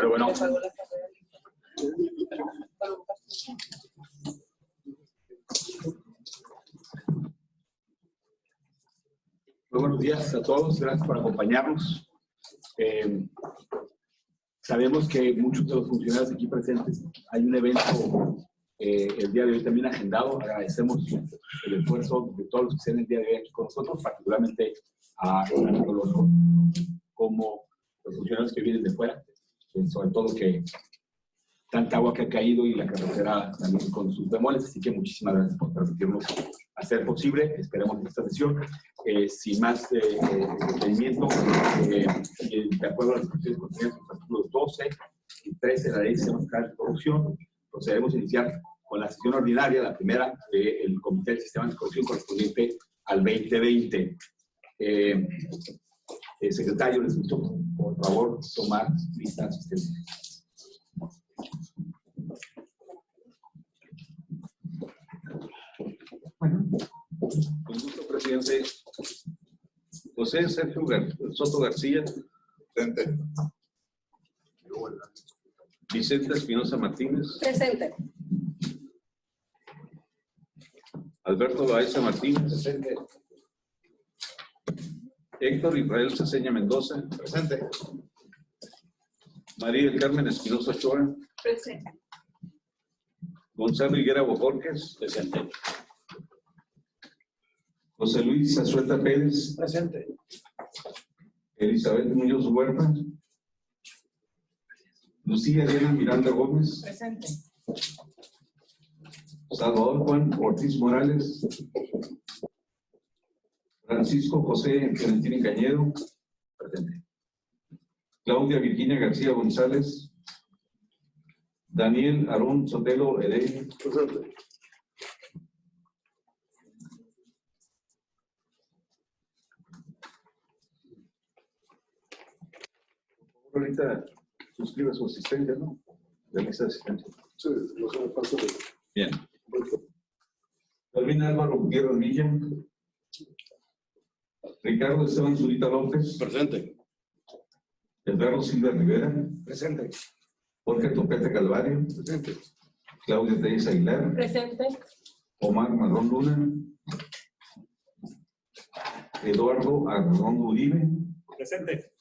Bueno. Muy buenos días a todos, gracias por acompañarnos. Sabemos que muchos de los funcionarios aquí presentes, hay un evento el día de hoy también agendado. Agradecemos el esfuerzo de todos los que estén el día de hoy aquí con nosotros, particularmente a los como los funcionarios que vienen de fuera, sobre todo que tanta agua que ha caído y la carretera también con sus bemoles, así que muchísimas gracias por permitirnos hacer posible. Esperamos esta sesión sin más detenimiento, de acuerdo a las instrucciones contenidas en los artículos 12 y 13 de la Ley de Sistema Fiscal de Corrupción, procederemos a iniciar con la sesión ordinaria, la primera del Comité del Sistema de Corrupción correspondiente al 2020. Secretario, les invito, por favor, tomar lista de asistencia. Bueno, con gusto, presidente. José Sergio Soto García. Presente. Vicente Espinosa Martínez. Presente. Alberto Baeza Martínez. Presente. Héctor Israel Ceseña Mendoza. Presente. María del Carmen Espinosa Ochoa. Presente. Gonzalo Higuera Bojorques. Presente. José Luis Azueta Pérez. Presente. Elizabeth Muñoz Huerta. Lucía Elena Miranda Gómez. Presente. Salvador Juan Ortiz Morales. Francisco José Clementín Cañedo. Presente. Claudia Virginia García González. Daniel Aarón Sotelo Heredia. Presente. Ahorita suscribe su asistencia, ¿no? De lista de asistencia. Sí, lo sé, paso de... Bien. Carolina Álvaro Gutiérrez Villa. Ricardo Esteban Zurita López. Presente. Eduardo Silva Rivera. Presente. Jorge Topete Calvario. Presente. Claudia Tellez Aguilar. Presente. Omar Marrón Luna. Eduardo Arredondo Uribe. Presente.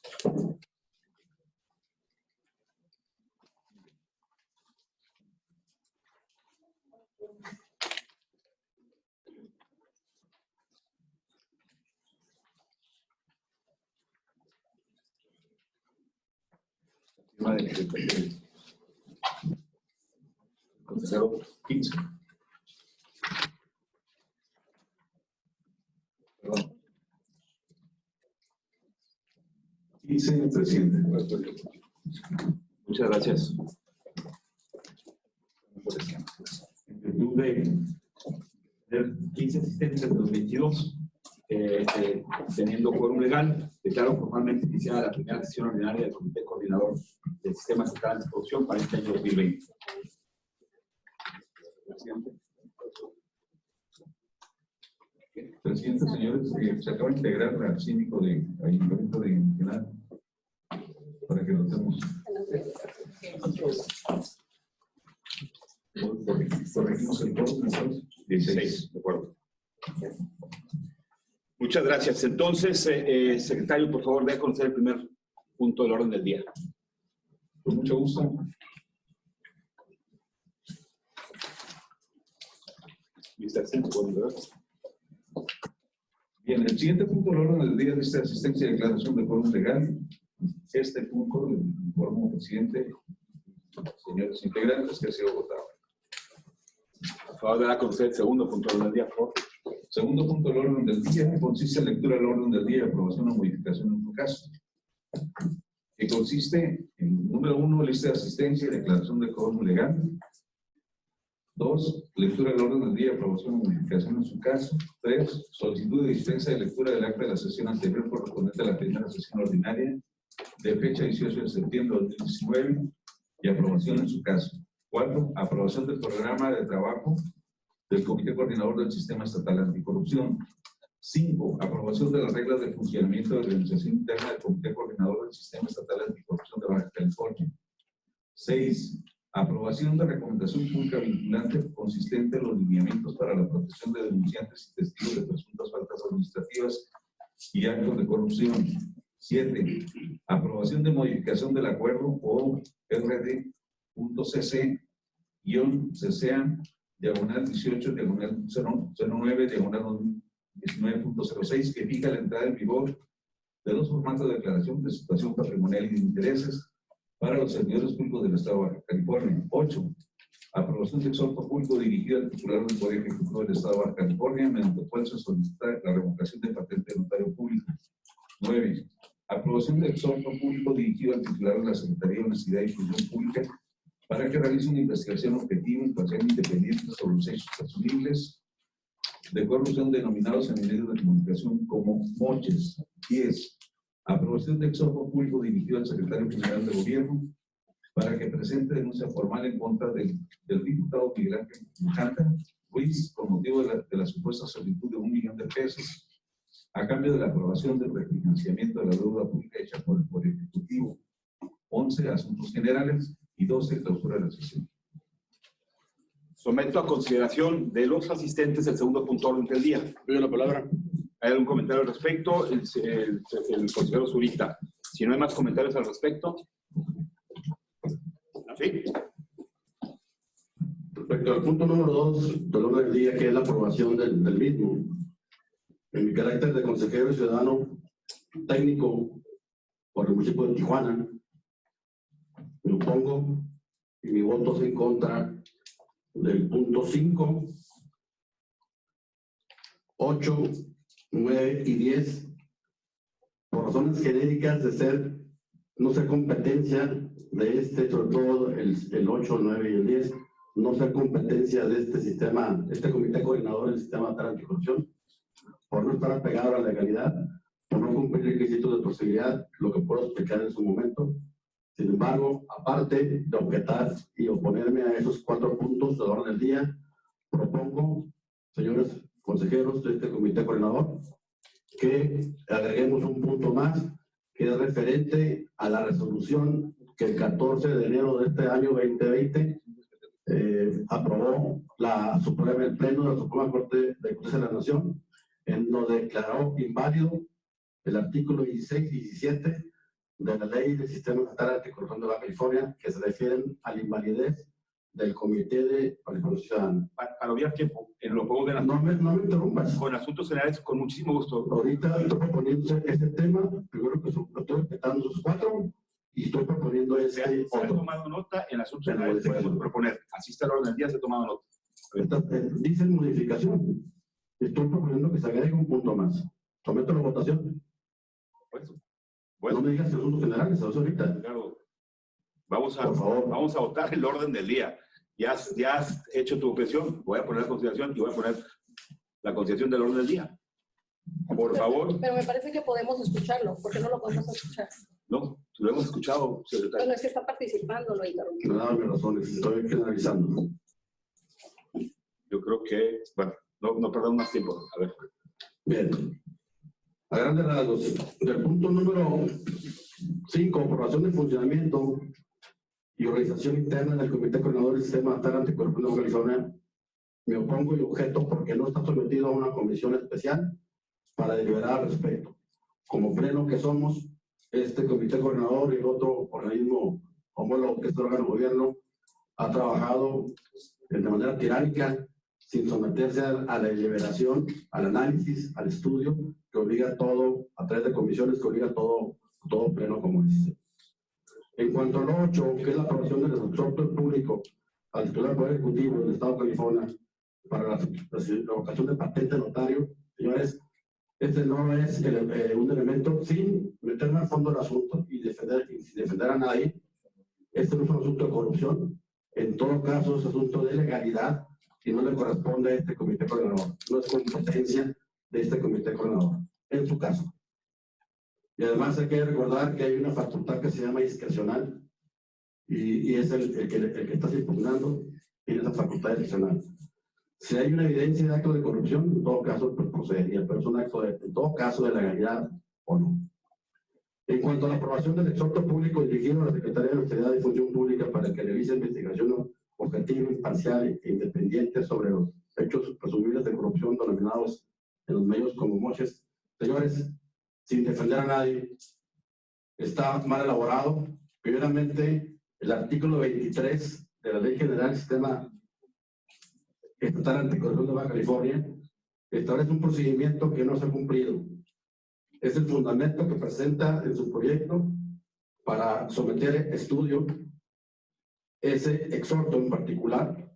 Consejero 15. Perdón. 15, presidente. Muchas gracias. En virtud de tener 15 asistentes de los 22, teniendo quórum legal, declaro formalmente iniciada la primera sesión ordinaria del Comité Coordinador del Sistema Estatal de Producción para este año 2020. Presidente, señores, se acaba de integrar al síndico de Ayuntamiento de Nacional para que notemos. Corregimos el código 16, de acuerdo. Muchas gracias. Entonces, secretario, por favor, dé a conocer el primer punto del orden del día. Con mucho gusto. Bien, el siguiente punto del orden del día es esta asistencia y declaración de quórum legal. Este punto del informe presidente, señores integrantes, que ha sido votado. Por favor, dar a conocer el segundo punto del orden del día, por favor. Segundo punto del orden del día consiste en lectura del orden del día y aprobación o modificación en su caso. Que consiste en, número 1, lista de asistencia y declaración de quórum legal. 2, lectura del orden del día, aprobación o modificación en su caso. 3, solicitud de dispensa de lectura del acta de la sesión anterior correspondiente a la primera sesión ordinaria de fecha 18 de septiembre de 2019 y aprobación en su caso. 4, aprobación del programa de trabajo del Comité Coordinador del Sistema Estatal Anticorrupción. 5. Aprobación de las reglas de funcionamiento de organización interna del Comité Coordinador del Sistema Estatal Anticorrupción de Baja California. 6. Aprobación de recomendación pública vinculante consistente en los lineamientos para la protección de denunciantes y testigos de presuntas faltas administrativas y actos de corrupción. 7. Aprobación de modificación del acuerdo o RD.cc-CCA, diagonal 18, diagonal 09, diagonal 19.06, que fija la entrada en vigor de los formatos de declaración de situación patrimonial y de intereses para los servidores públicos del Estado de Baja California. 8. Aprobación de exhorto público dirigido al titular del Poder Ejecutivo del Estado de Baja California, mediante el cual se solicita la revocación de patente de notario público. 9. Aprobación de exhorto público dirigido al titular de la Secretaría de Honestidad y Función Pública para que realice una investigación objetiva, imparcial e independiente sobre los hechos asumibles de corrupción denominados en medios de comunicación como moches. 10. Aprobación de exhorto público dirigido al Secretario General de Gobierno para que presente denuncia formal en contra del diputado Miguel Ángel Mujanta Ruiz con motivo de la supuesta solicitud de $1 millón a cambio de la aprobación del refinanciamiento de la deuda pública hecha por el Poder Ejecutivo. 11. Asuntos generales. Y 12. Clausura de la sesión. Someto a consideración de los asistentes el segundo punto orden del día. Pido la palabra. ¿Hay algún comentario al respecto? El consejero Zurita. Si no hay más comentarios al respecto. ¿Sí? Respecto al punto número 2 del orden del día, que es la aprobación del mismo, en mi carácter de consejero ciudadano técnico por el municipio de Tijuana, me opongo y mi voto es en contra del punto 5, 8, 9 y 10, por razones genéricas de no ser competencia de sobre todo el 8, 9 y el 10, no ser competencia de este sistema, este comité coordinador del sistema de anticorrupción, por no estar apegado a la legalidad, por no cumplir requisitos de posibilidad, lo que puedo explicar en su momento. Sin embargo, aparte de objetar y oponerme a esos 4 puntos del orden del día, propongo, señores consejeros de este comité coordinador, que agreguemos un punto más, que es referente a la resolución que el 14 de enero de este año 2020 aprobó el Pleno de la Suprema Corte de Justicia de la Nación, en donde declaró inválido el artículo 16 y 17 de la Ley del Sistema Estatal Anticorrupción de Baja California, que se refieren a la invalidez del Comité de Participación Ciudadana. Para obviar tiempo, en lo pongo de la... No me interrumpas. Con asuntos generales, con muchísimo gusto. Ahorita estoy proponiendo este tema, primero que lo estoy respetando sus 4, y estoy proponiendo Se ha tomado nota, en asuntos generales podemos proponer. Así está el orden del día, se ha tomado nota. Dicen modificación. Estoy proponiendo que se agregue un punto más. Someto la votación. Bueno. No me digas que asuntos generales, eso ahorita. Claro. Vamos a votar el orden del día. Ya has hecho tu objeción, voy a poner la consideración y voy a poner la consideración del orden del día. Por favor. Pero me parece que podemos escucharlo, porque no lo podemos escuchar. No, lo hemos escuchado, secretario. Bueno, es que está participando, lo interrumpo. No, dame razones, estoy analizando. Yo creo que, bueno, no perdamos más tiempo. A ver. Bien. A grandes rasgos, del punto número 5, aprobación de funcionamiento y organización interna del Comité Coordinador del Sistema Estatal Anticorrupción de Baja California, me opongo y objeto porque no está sometido a una comisión especial para deliberar al respecto. Como pleno que somos, este Comité Coordinador y el otro organismo homólogo que es el órgano de gobierno ha trabajado de manera tiránica, sin someterse a la deliberación, al análisis, al estudio, que obliga todo, a través de comisiones, que obliga todo pleno como dice. En cuanto al 8, que es la aprobación del exhorto público al titular del Poder Ejecutivo del Estado de California para la revocación de patente de notario, señores, este no es un elemento, sin meterme al fondo del asunto y defender a nadie. Este no es un asunto de corrupción, en todo caso es asunto de legalidad y no le corresponde a este comité coordinador. No es competencia de este comité coordinador, en su caso. Y además hay que recordar que hay una facultad que se llama discrecional y es el que está impugnando en esa facultad discrecional. Si hay una evidencia de acto de corrupción, en todo caso, pues procedería, pero es un acto en todo caso de legalidad o no. En cuanto a la aprobación del exhorto público dirigido a la Secretaría de Autoridad y Función Pública para que realice investigación objetiva, imparcial e independiente sobre los hechos presumibles de corrupción denominados en los medios como moches, señores, sin defender a nadie, está mal elaborado. Primeramente, el artículo 23 de la Ley General del Sistema Estatal Anticorrupción de Baja California establece un procedimiento que no se ha cumplido. Es el fundamento que presenta en su proyecto para someter estudio ese exhorto en particular,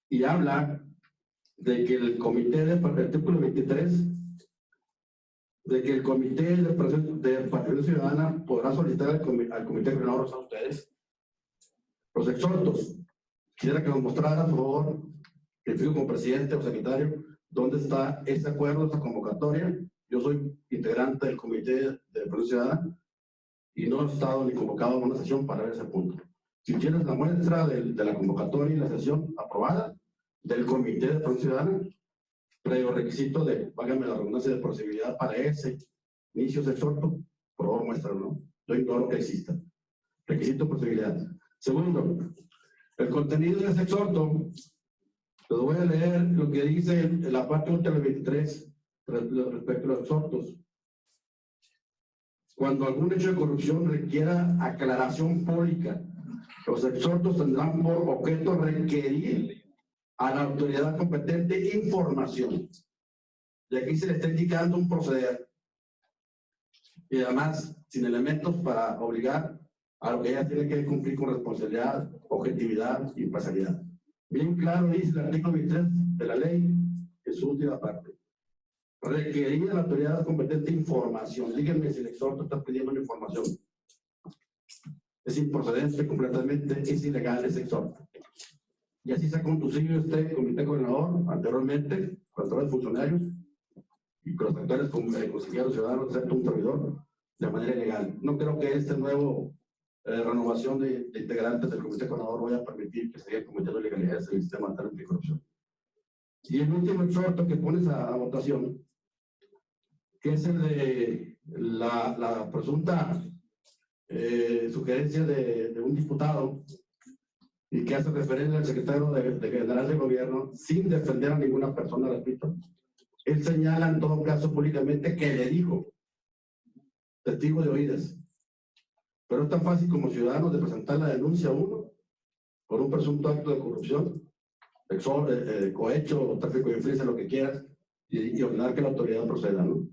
y habla de que el comité del artículo 23, de que el comité de participación ciudadana podrá solicitar al comité coordinador, a ustedes, los exhortos. Quisiera que nos mostrara, por favor, el fijo como presidente o secretario, dónde está ese acuerdo, esta convocatoria. Yo soy integrante del comité de participación ciudadana y no he estado ni convocado a una sesión para ver ese punto. Si tienes la muestra de la convocatoria y la sesión aprobada del comité de participación ciudadana, previo requisito de, págame la redundancia, de posibilidad para ese inicio de exhorto, por favor muéstralo, ¿no? Yo ignoro que exista. Requisito de posibilidad. Segundo, el contenido de ese exhorto, les voy a leer lo que dice en la parte 1 del 23 respecto a los exhortos. Cuando algún hecho de corrupción requiera aclaración pública, los exhortos tendrán por objeto requerir a la autoridad competente información. Y aquí se le está indicando un proceder. Y además, sin elementos para obligar a lo que ella tiene que cumplir con responsabilidad, objetividad y imparcialidad. Bien claro dice el artículo 23 de la ley en su última parte. Requerir a la autoridad competente información. Díganme si el exhorto está pidiendo una información. Es improcedente completamente, es ilegal ese exhorto. Y así se ha conducido este comité coordinador anteriormente, con todos los funcionarios y con los actores consejeros ciudadanos, excepto un servidor, de manera ilegal. No creo que esta nueva renovación de integrantes del comité coordinador vaya a permitir que se siga cometiendo ilegalidades en el sistema anticorrupción. Y el último exhorto que pones a votación, que es el de la presunta sugerencia de un diputado y que hace referencia al secretario general de gobierno sin defender a ninguna persona, repito. Él señala en todo caso públicamente que le dijo, testigo de oídas. Pero es tan fácil como ciudadanos de presentar la denuncia a uno por un presunto acto de corrupción, cohecho, tráfico de influencia, lo que quieras, y ordenar que la autoridad proceda, ¿no?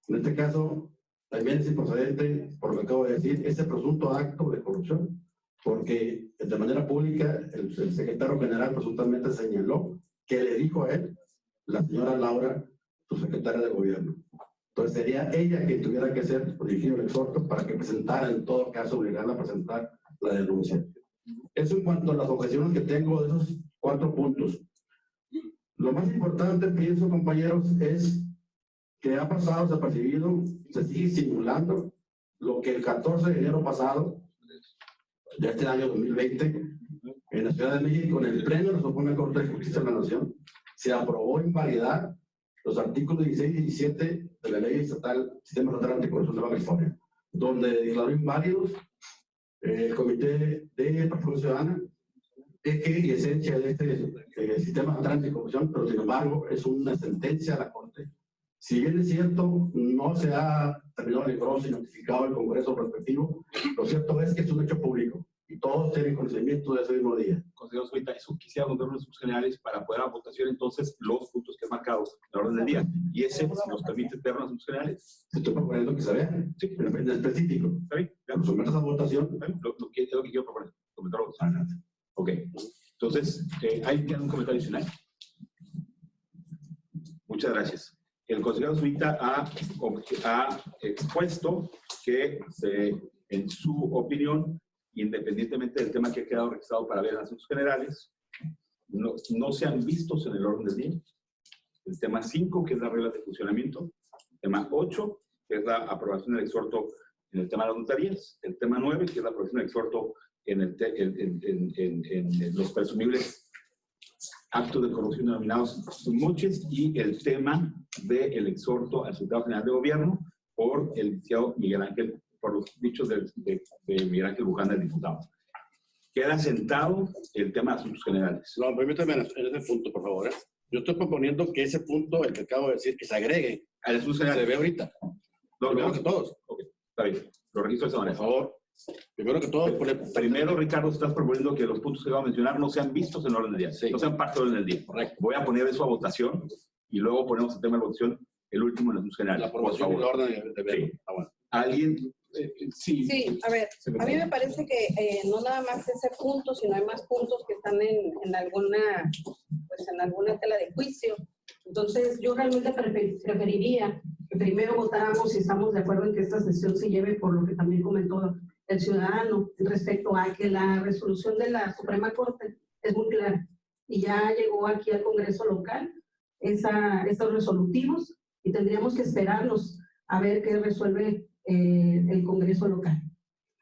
En este caso, también es improcedente, por lo que acabo de decir, ese presunto acto de corrupción, porque de manera pública el secretario general presuntamente señaló que le dijo a él, la señora Laura, su secretaria de gobierno. Entonces sería ella quien tuviera que ser dirigido el exhorto para que presentara, en todo caso, obligarla a presentar la denuncia. Eso en cuanto a las objeciones que tengo de esos 4 puntos. Lo más importante, pienso, compañeros, es que ha pasado desapercibido, se sigue simulando lo que el 14 de enero pasado, de este año 2020, en la Ciudad de México, en el Pleno de la Suprema Corte de Justicia de la Nación, se aprobó invalidar los artículos 16 y 17 de la Ley Estatal, Sistema Estatal Anticorrupción de Baja California, donde declaró inválidos el Comité de Participación Ciudadana, eje y esencia de este sistema estatal anticorrupción, pero sin embargo es una sentencia de la Corte. Si bien es cierto, no se ha terminado el engroso y notificado el Congreso respectivo, lo cierto es que es un hecho público y todos tienen conocimiento de ese mismo día. Consejero Zurita, eso quisiera nombrar los generales para poder a votación entonces los puntos que he marcado en la orden del día. Y ese, si nos permite, tener los generales. Estoy proponiendo que se vea, sí, en específico. ¿Está bien? Lo sometas a votación. Es lo que quiero proponer. Comentarlo. Ok. Entonces, ¿hay un comentario adicional? Muchas gracias. El consejero Zurita ha expuesto que, en su opinión, independientemente del tema que ha quedado registrado para ver en asuntos generales, no se han vistos en el orden del día. El tema 5, que es las reglas de funcionamiento. El tema 8, que es la aprobación del exhorto en el tema de las notarías. El tema 9, que es la aprobación del exhorto en los presumibles actos de corrupción denominados moches y el tema del exhorto al secretario general de gobierno por el licenciado Miguel Ángel, por los dichos de Miguel Ángel Buján, el diputado. Queda sentado el tema de asuntos generales. No, permítame en ese punto, por favor. Yo estoy proponiendo que ese punto, el que acabo de decir, que se agregue Al asuntos se generales. ve ahorita. Primero que todos. Ok, está bien. Lo registro de esa Por manera. favor. Primero que todos. Primero, Ricardo, estás proponiendo que los puntos que vamos a mencionar no sean vistos en el orden del día. Sí. No sean parte del orden del día. Correcto. Voy a poner eso a votación y luego ponemos el tema de votación, el último en los asuntos generales. La aprobación y el orden de verlo. Sí. Ah, bueno. ¿Alguien? Sí. Sí, a ver, a mí me parece que no nada más ese punto, sino hay más puntos que están en alguna tela de juicio. Entonces, yo realmente preferiría que primero votáramos si estamos de acuerdo en que esta sesión se lleve por lo que también comentó el ciudadano respecto a que la resolución de la Suprema Corte es muy clara y ya llegó aquí al Congreso local estos resolutivos y tendríamos que esperarnos a ver qué resuelve el Congreso local.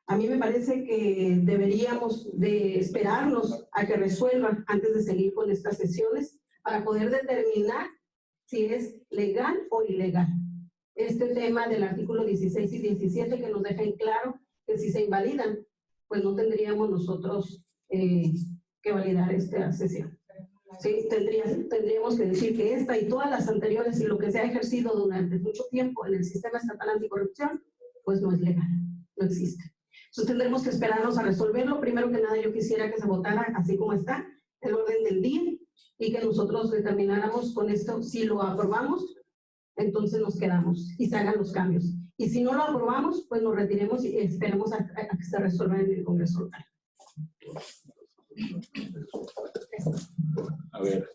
A mí me parece que deberíamos de esperarnos a que resuelvan antes de seguir con estas sesiones para poder determinar si es legal o ilegal. Este tema del artículo 16 y 17 que nos deja en claro que si se invalidan, pues no tendríamos nosotros que validar esta sesión. Sí, tendríamos que decir que esta y todas las anteriores y lo que se ha ejercido durante mucho tiempo en el sistema estatal anticorrupción, pues no es legal, no existe. Entonces tendremos que esperarnos a resolverlo. Primero que nada yo quisiera que se votara así como está, el orden del día, y que nosotros determináramos con esto, si lo aprobamos, entonces nos quedamos y se hagan los cambios. Y si no lo aprobamos, pues nos retiremos y esperemos a que se resuelva en el Congreso local. A ver,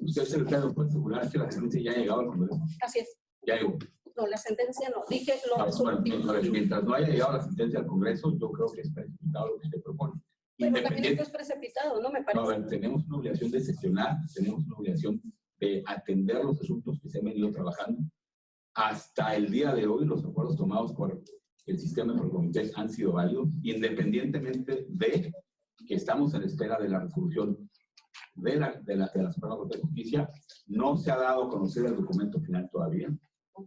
usted, secretario, puede asegurar que la sentencia ya ha llegado al Congreso. Así es. Ya llegó. No, la sentencia no. Dije lo Bueno, resolutivo. a ver, mientras no haya llegado la sentencia al Congreso, yo creo que es precipitado lo que usted propone. Pero también esto es precipitado, ¿no? Me No, parece. a ver, tenemos una obligación de sesionar, tenemos una obligación de atender los asuntos que se han venido trabajando. Hasta el día de hoy, los acuerdos tomados por el sistema de por comités han sido válidos, independientemente de que estamos en espera de la resolución de la Suprema Corte de Justicia. No se ha dado a conocer el documento final todavía.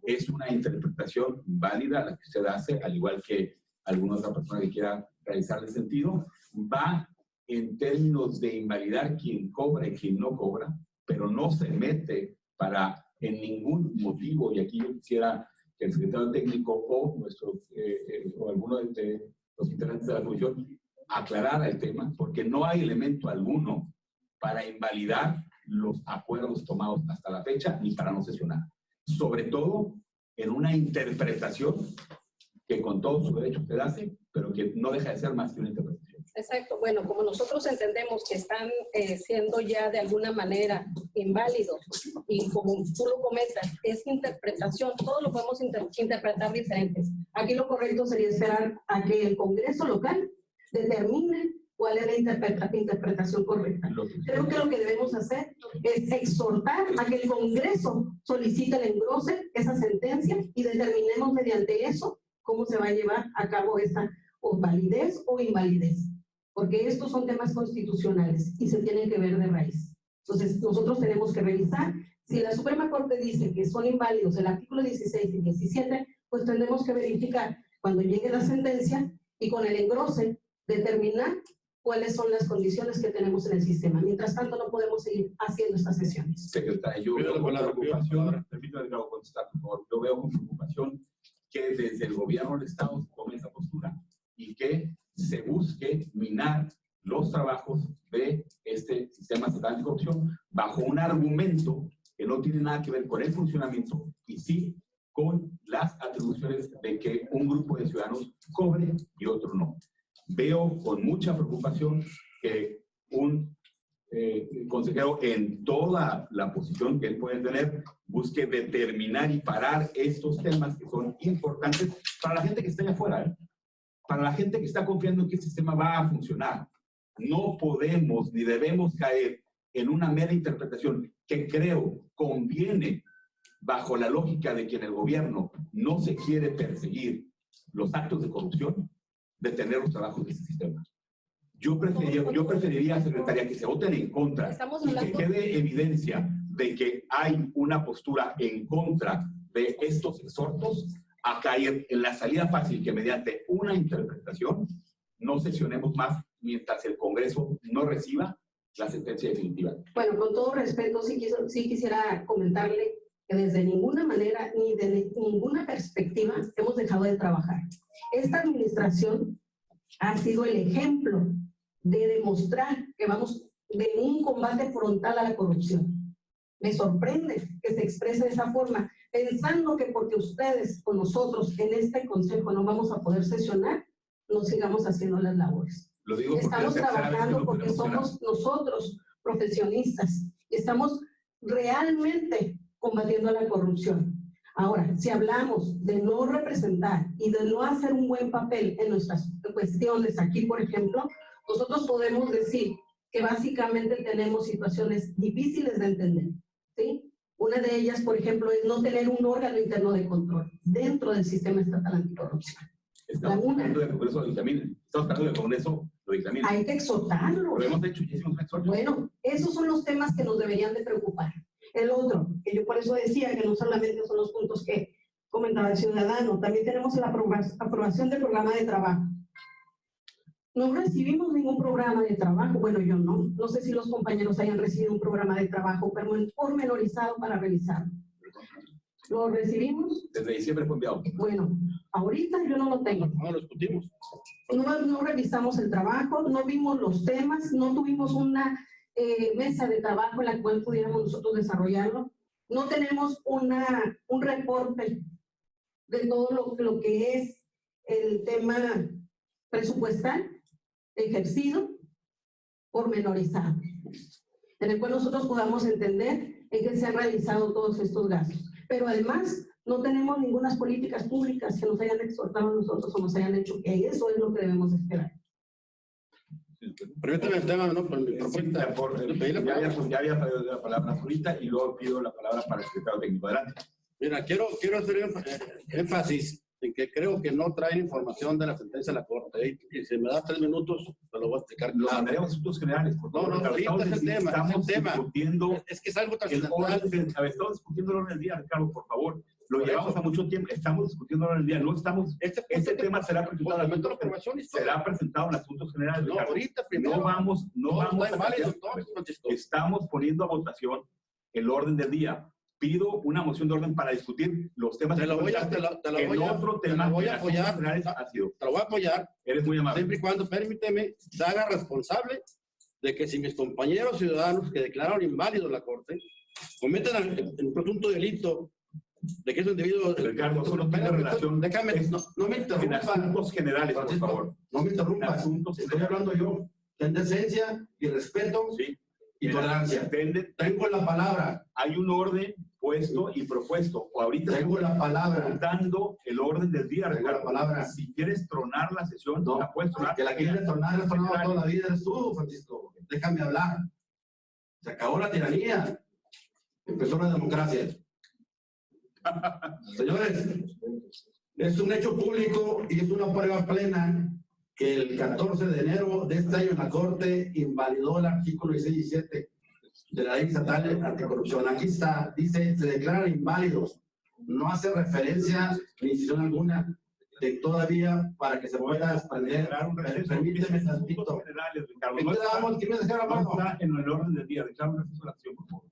Es una interpretación válida la que usted hace, al igual que alguna otra persona que quiera realizar el sentido. Va en términos de invalidar quien cobra y quien no cobra, pero no se mete para en ningún motivo, y aquí yo quisiera que el secretario técnico o o alguno de los integrantes de la comisión aclarara el tema, porque no hay elemento alguno para invalidar los acuerdos tomados hasta la fecha ni para no sesionar. Sobre todo en una interpretación que con todo su derecho usted hace, pero que no deja de ser más que una interpretación. Exacto. Bueno, como nosotros entendemos que están siendo ya de alguna manera inválidos y como tú lo comentas, es interpretación, todo lo podemos interpretar diferentes. Aquí lo correcto sería esperar a que el Congreso local determine cuál es la interpretación correcta. Creo que lo que debemos hacer es exhortar a que el Congreso solicite el engrose, esa sentencia, y determinemos mediante eso cómo se va a llevar a cabo esta o validez o invalidez. Porque estos son temas constitucionales y se tienen que ver de raíz. Entonces, nosotros tenemos que revisar. Si la Suprema Corte dice que son inválidos el artículo 16 y 17, pues tendremos que verificar cuando llegue la sentencia y con el engrose determinar cuáles son las condiciones que tenemos en el sistema. Mientras tanto, no podemos seguir haciendo estas sesiones. Secretario, yo veo con preocupación, permítame contestar, por favor, yo veo con preocupación que desde el gobierno del Estado se tome esa postura y que se busque minar los trabajos de este sistema estatal de corrupción bajo un argumento que no tiene nada que ver con el funcionamiento y sí con las atribuciones de que un grupo de ciudadanos cobre y otro no. Veo con mucha preocupación que un consejero en toda la posición que él puede tener busque determinar y parar estos temas que son importantes para la gente que está allá afuera, ¿eh? Para la gente que está confiando en que el sistema va a funcionar. No podemos ni debemos caer en una mera interpretación que creo conviene bajo la lógica de que en el gobierno no se quiere perseguir los actos de corrupción, detener los trabajos de ese sistema. Yo preferiría, secretaria, que se voten en contra Estamos y que hablando- quede evidencia de que hay una postura en contra de estos exhortos a caer en la salida fácil que mediante una interpretación no sesionemos más mientras el Congreso no reciba la sentencia definitiva. Bueno, con todo respeto, sí quisiera comentarle que desde ninguna manera ni de ninguna perspectiva hemos dejado de trabajar. Esta administración ha sido el ejemplo de demostrar que vamos de un combate frontal a la corrupción. Me sorprende que se exprese de esa forma, pensando que porque ustedes con nosotros en este consejo no vamos a poder sesionar, no sigamos haciendo las labores. Lo digo porque Estamos es la tercera vez que trabajando nos porque ponemos a somos nosotros profesionistas. Estamos realmente combatiendo la corrupción. Ahora, si hablamos de no representar y de no hacer un buen papel en nuestras cuestiones aquí, por ejemplo, nosotros podemos decir que básicamente tenemos situaciones difíciles de entender, ¿sí? Una de ellas, por ejemplo, es no tener un órgano interno de control dentro del sistema estatal anticorrupción. Estamos hablando de que el Congreso lo dictamine. Estamos hablando de que el Congreso lo dictamine. Hay que exhortarlo. Lo hemos hecho y hicimos un exhorto. Bueno, esos son los temas que nos deberían de preocupar. El otro, que yo por eso decía que no solamente son los puntos que comentaba el ciudadano, también tenemos la aprobación del programa de trabajo. No recibimos ningún programa de trabajo, bueno, yo no. No sé si los compañeros hayan recibido un programa de trabajo pormenorizado para revisarlo. ¿Lo recibimos? Desde diciembre fue enviado. Bueno, ahorita yo no lo tengo. No lo discutimos. No revisamos el trabajo, no vimos los temas, no tuvimos una mesa de trabajo en la cual pudiéramos nosotros desarrollarlo. No tenemos un reporte de todo lo que es el tema presupuestal ejercido pormenorizado, en el cual nosotros podamos entender en qué se han realizado todos estos gastos. Pero además, no tenemos ninguna políticas públicas que nos hayan exhortado a nosotros o nos hayan hecho que eso es lo que debemos esperar. Permítame el tema, ¿no? Por mi Sí, propuesta. ya había pedido la palabra ahorita y luego pido la palabra para el secretario técnico. Adelante. Mira, quiero hacer énfasis en que creo que no traen información de la sentencia de la Corte. Y si me das 3 minutos, te lo voy a explicar. Lo claro. mandaremos a asuntos generales. Por favor, No, Ricardo. ahorita es el tema, Estamos es el tema. discutiendo Es que es algo el trascendental. orden. Estamos discutiendo el orden del día, Ricardo, por favor. Lo Por llevamos eso. a mucho tiempo. Estamos discutiendo el orden del día. No estamos. Este tema será presentado en Fundamento de la asuntos, aprobación histórica. será presentado en asuntos generales. No, Ricardo. ahorita primero. No vamos está a inválido, cambiar. no, Francisco. Estamos poniendo a votación el orden del día. Pido una moción de orden para discutir los temas. Te lo voy a apoyar. Ha sido. Te lo voy a apoyar. Eres muy amable. Siempre y cuando, permíteme, se haga responsable de que si mis compañeros ciudadanos que declararon inválido la Corte cometen el presunto delito de que es un individuo... Ricardo, eso no tiene relación. Déjame, no me En interrumpas. asuntos generales, por Francisco, favor. no me interrumpas. Asuntos Estoy hablando yo. Ten decencia y respeto Sí. y tolerancia. Entiende, Tengo la palabra. hay un orden puesto y propuesto. O ahorita Tengo la palabra. dando el orden del día, Tengo la Ricardo. palabra. Si quieres tronar la sesión, No, la puedes tronar. que la quiere tornar, has tornado toda la vida, eres tú, Francisco. Déjame hablar. Se acabó la tiranía. Empezó la democracia. Señores, es un hecho público y es una prueba plena que el 14 de enero de este año la Corte invalidó el artículo 16 y 17 de la Ley Estatal Anticorrupción. Aquí está, dice, se declaran inválidos. No hace referencia ni institución alguna de todavía para que se pueda desprender. Permíteme tantito. Generales, Ricardo. ¿Qué No está, quedamos? ¿Quién me deja no la mano? está en el orden del día. Declaro un receso de la acción, por favor.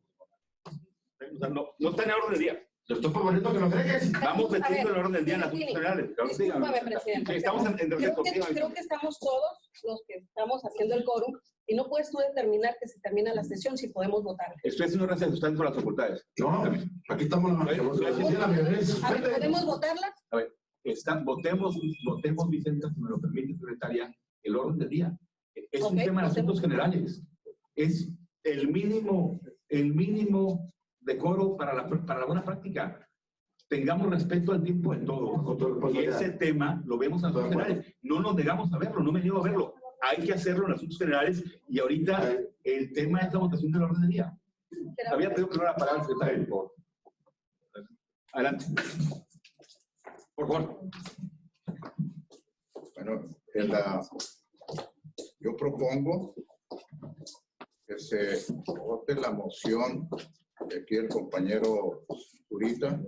O sea, no está en el orden del día. Te estoy proponiendo que lo agregues. Vamos A metiendo ver, el orden del día en Tini, asuntos generales. Ricardo, discúlpame, dígame. presidente. Sí, estamos en receso. Creo que estamos todos los que estamos haciendo el quórum y no puedes tú determinar que se termina la sesión si podemos votar. Estoy haciendo receso, están con las facultades. No, aquí estamos la A ver, ¿podemos votarla? A ver, votemos, Vicenta, si me lo permite, secretaria, el orden del día. Es un Ok, tema de votemos. asuntos generales. Es el mínimo decoro para la buena práctica. Tengamos respeto al tiempo en todo. Y ese tema lo vemos en asuntos generales. No nos negamos a verlo, no me niego a verlo. Hay que hacerlo en asuntos generales y ahorita el tema es la votación del orden del día. Había pedido primero la palabra al secretario, por favor. Adelante. Por favor. Bueno, en la Yo propongo que se vote la moción de aquí el compañero Zurita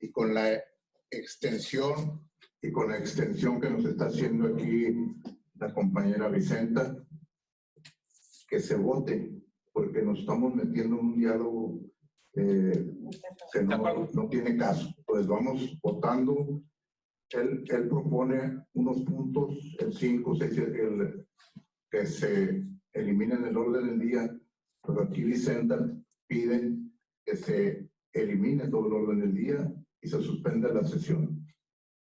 y con la extensión que nos está haciendo aquí la compañera Vicenta, que se vote, porque nos estamos metiendo en un diálogo que no tiene caso. Pues vamos votando. Él propone unos puntos, el 5, 6, que se eliminen del orden del día, pero aquí Vicenta pide que se elimine todo el orden del día y se suspenda la sesión.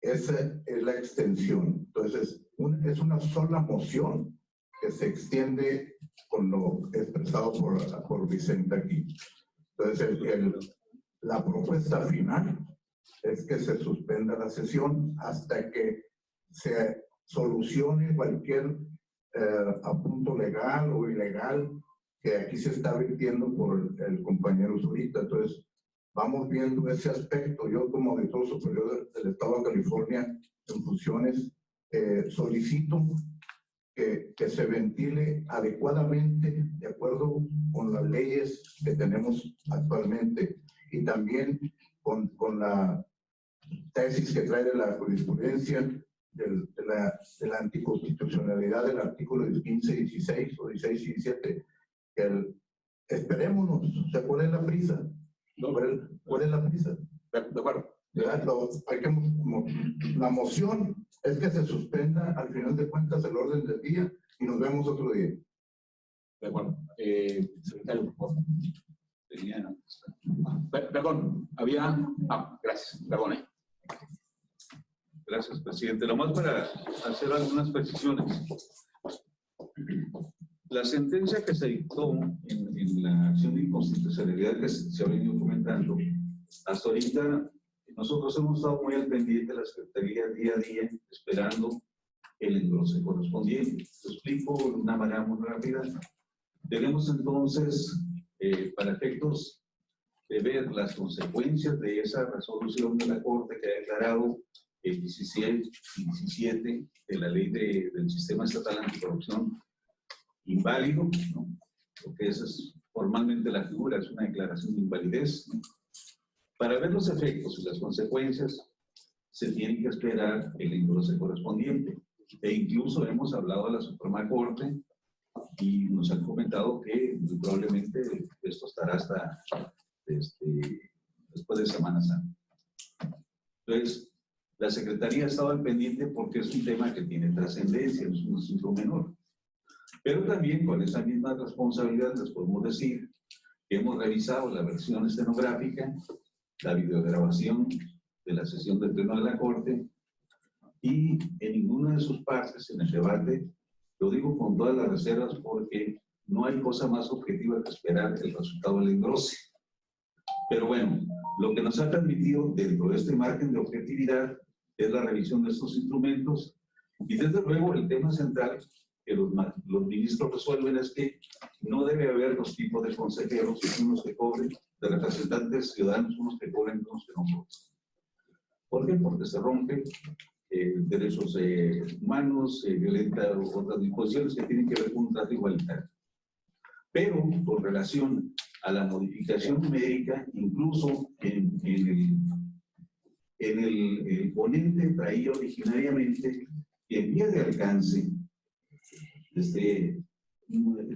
Esa es la extensión. Entonces, es una sola moción que se extiende con lo expresado por Vicente aquí. Entonces, la propuesta final es que se suspenda la sesión hasta que se solucione cualquier apunto legal o ilegal que aquí se está vertiendo por el compañero Zurita. Entonces, vamos viendo ese aspecto. Yo, como auditor superior del Estado de California en funciones, solicito que se ventile adecuadamente de acuerdo con las leyes que tenemos actualmente y también con la tesis que trae de la jurisprudencia de la anticonstitucionalidad del artículo 15, 16 o 16 y 17. Esperémonos, ¿cuál es la prisa? ¿Cuál es la prisa? De acuerdo. La moción es que se suspenda al final de cuentas el orden del día y nos vemos otro día. De acuerdo. Secretario, por favor. Perdón, había... gracias, perdone. Gracias, presidente. Nomás para hacer algunas precisiones. La sentencia que se dictó en la acción de inconstitucionalidad que se ha venido comentando, hasta ahorita nosotros hemos estado muy al pendiente de la Secretaría día a día, esperando el engrose correspondiente. Lo explico de una manera muy rápida. Tenemos entonces, para efectos de ver las consecuencias de esa resolución de la Corte que ha declarado el 17 de la ley del Sistema Estatal Anticorrupción inválido, ¿no? Porque esa es formalmente la figura, es una declaración de invalidez, ¿no? Para ver los efectos y las consecuencias se tiene que esperar el engrose correspondiente. E incluso hemos hablado a la Suprema Corte y nos han comentado que muy probablemente esto estará hasta después de Semana Santa. Entonces, la Secretaría ha estado al pendiente porque es un tema que tiene trascendencia, no es un asunto menor. Pero también con esa misma responsabilidad les podemos decir que hemos revisado la versión estenográfica, la videograbación de la sesión del Pleno de la Corte y en ninguna de sus partes en el debate, lo digo con todas las reservas porque no hay cosa más objetiva que esperar el resultado del engrose. Pero bueno, lo que nos ha permitido dentro de este margen de objetividad es la revisión de estos instrumentos y desde luego el tema central que los ministros resuelven es que no debe haber dos tipos de consejeros, unos que cobren, de representantes ciudadanos, unos que cobren, unos que no cobren. ¿Por qué? Porque se rompen derechos humanos, violenta otras disposiciones que tienen que ver con un trato igualitario. Pero con relación a la modificación numérica, incluso en el ponente traía originariamente que en vía de alcance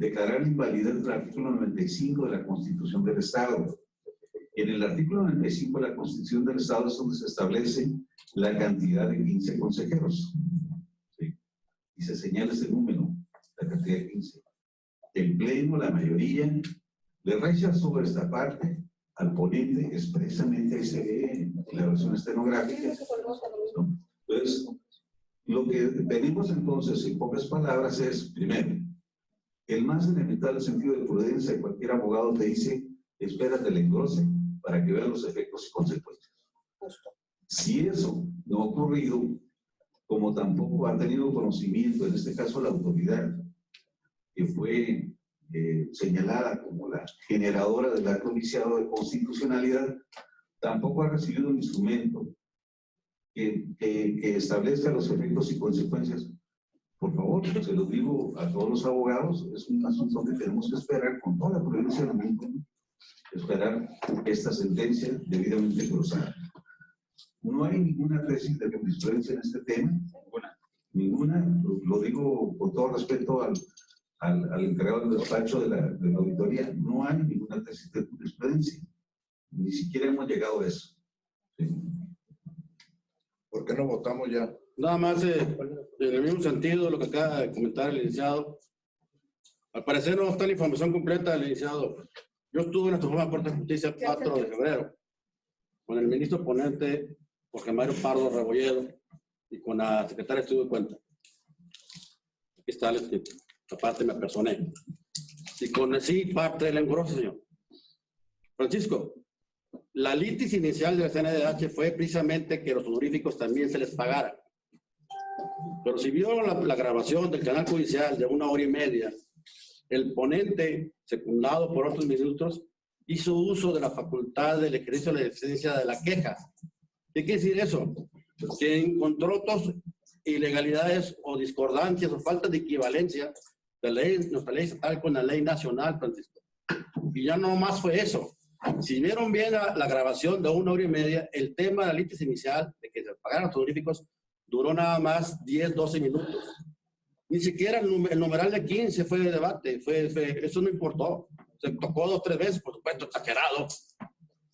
declarar la invalidez del artículo 95 de la Constitución del Estado. En el artículo 95 de la Constitución del Estado es donde se establece la cantidad de 15 consejeros. ¿Sí? Y se señala ese número, la cantidad de 15. El Pleno, la mayoría, le rechazó esta parte al ponente expresamente, ahí se ve en la versión estenográfica, ¿no? Entonces, lo que tenemos entonces, en pocas palabras, es, primero, el más elemental sentido de prudencia de cualquier abogado te dice, espérate el engrose para que vean los efectos y consecuencias. Si eso no ha ocurrido, como tampoco ha tenido conocimiento, en este caso la autoridad, que fue señalada como la generadora del acto viciado de constitucionalidad, tampoco ha recibido un instrumento que establezca los efectos y consecuencias, Por favor, se lo digo a todos los abogados, es un asunto que tenemos que esperar con toda la prudencia del mundo, esperar esta sentencia debidamente cruzada. No hay ninguna tesis de jurisprudencia en este tema, ninguna, lo digo con todo respeto al encargado del despacho de la auditoría, no hay ninguna tesis de jurisprudencia, ni siquiera hemos llegado a eso. ¿Sí? ¿Por qué no votamos ya? Nada más, en el mismo sentido, lo que acaba de comentar el licenciado. Al parecer no está la información completa del licenciado. Yo estuve en la Suprema Corte de Justicia el 4 de febrero con el ministro ponente Jorge Mario Pardo Rebolledo y con la secretaria de Estudio de Cuenta. Aquí está el escrito. Aparte me personé. Y con sí parte del engroso, señor. Francisco, la litis inicial del CNDH fue precisamente que los honoríficos también se les pagara. Pero si vio la grabación del canal judicial de 1 hora y media, el ponente, secundado por otros ministros, hizo uso de la facultad del ejercicio de la defensa de la queja. ¿Qué quiere decir eso? Que encontró otras ilegalidades o discordancias o falta de equivalencia de nuestra ley estatal con la ley nacional, Francisco. Y ya no más fue eso. Si vieron bien la grabación de 1 hora y media, el tema de la litis inicial, de que se pagaran los honoríficos, duró nada más 10, 12 minutos. Ni siquiera el numeral de 15 fue de debate, eso no importó. Se tocó 2 o 3 veces, por supuesto, exagerado.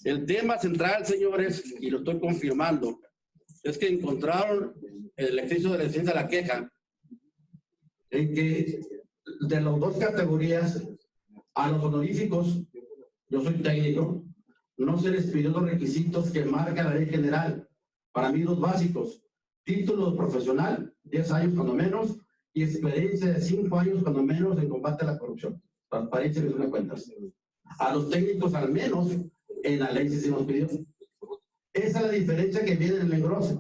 El tema central, señores, y lo estoy confirmando, es que encontraron el ejercicio de la defensa de la queja en que de las 2 categorías, a los honoríficos, yo soy técnico, no se les pidió los requisitos que marca la ley general. Para mí, 2 básicos: título profesional, 10 años cuando menos, y experiencia de 5 años cuando menos en combate a la corrupción. Transparencia y rendición de cuentas. A los técnicos, al menos, en la ley sí se nos pidió. Esa es la diferencia que viene en el engrose.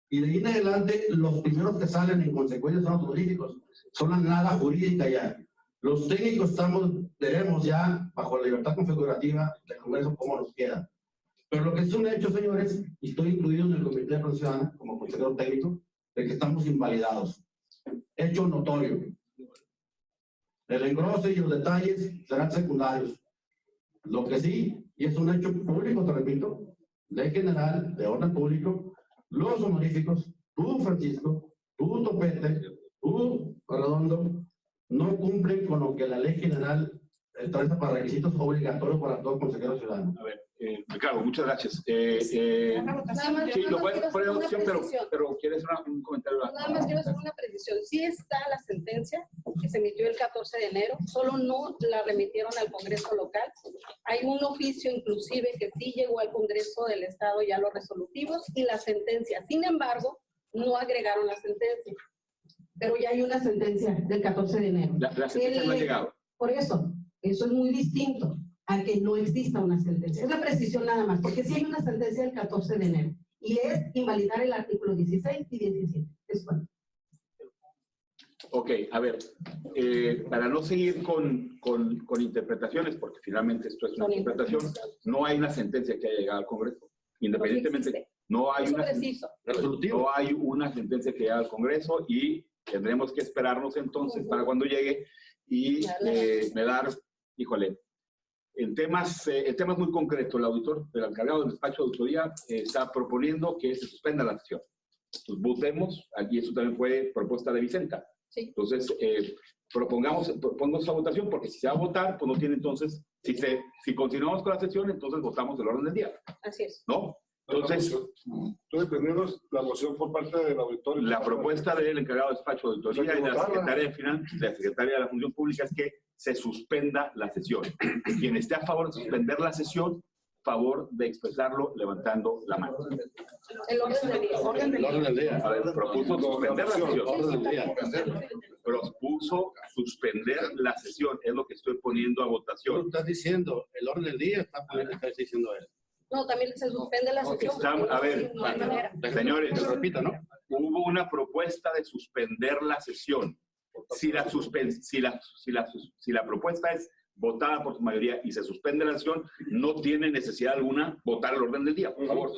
Y de ahí en adelante, los primeros que salen en consecuencia son los honoríficos. Son la nada jurídica ya. Los técnicos veremos ya, bajo la libertad configurativa del Congreso, cómo nos queda. Pero lo que es un hecho, señores, y estoy incluido en el Comité de Protección Ciudadana como consejero técnico, de que estamos invalidados. Hecho notorio. El engrose y los detalles serán secundarios. Lo que sí, y es un hecho público, te repito, ley general de orden público, los honoríficos, tú, Francisco, tú, Topete, tú, Redondo, no cumplen con lo que la ley general establece para requisitos obligatorios para todo consejero ciudadano. A ver, Ricardo, muchas gracias. Nada más, Sí, lo voy a quiero poner hacer una opción, precisión. pero ¿quieres un comentario? Nada más quiero hacer una precisión. Sí está la sentencia que se emitió el 14 de enero, solo no la remitieron al Congreso local. Hay un oficio inclusive que sí llegó al Congreso del Estado ya los resolutivos y la sentencia. Sin embargo, no agregaron la sentencia. Pero ya hay una sentencia del 14 de enero. La sentencia no ha llegado. Por eso es muy distinto a que no exista una sentencia. Es la precisión nada más, porque sí hay una sentencia del 14 de enero y es invalidar el artículo 16 y 17. Es bueno. Ok, a ver, para no seguir con interpretaciones, porque finalmente esto es una interpretación, no hay una sentencia que haya llegado al Congreso. Independientemente, no hay una sentencia que llegue al Congreso y tendremos que esperarnos entonces para cuando llegue y me dar, híjole, el tema es muy concreto. El auditor, el encargado del despacho de auditoría está proponiendo que se suspenda la sesión. Entonces, votemos, aquí eso también fue propuesta de Vicenta. Sí. Entonces, propongamos esa votación, porque si se va a votar, pues no tiene entonces, si continuamos con la sesión, entonces votamos el orden del día. Así es. ¿No? Entonces, tenemos la moción por parte del auditor. la propuesta del encargado de despacho de auditoría y de la secretaria de Finanzas, de la secretaria de la Función Pública es que se suspenda la sesión. Quien esté a favor de suspender la sesión, favor de expresarlo levantando la mano. El orden del día. El orden del día. A ver, propuso suspender la sesión. Orden del día. Propuso suspender la sesión, es lo que estoy poniendo a Tú votación. estás diciendo, el orden del día está diciendo él. No, también se suspende la sesión. A ver, no hay manera. señores, Te repito, ¿no? hubo una propuesta de suspender la sesión. Si la propuesta es votada por su mayoría y se suspende la sesión, no tiene necesidad alguna votar el orden del día, por favor.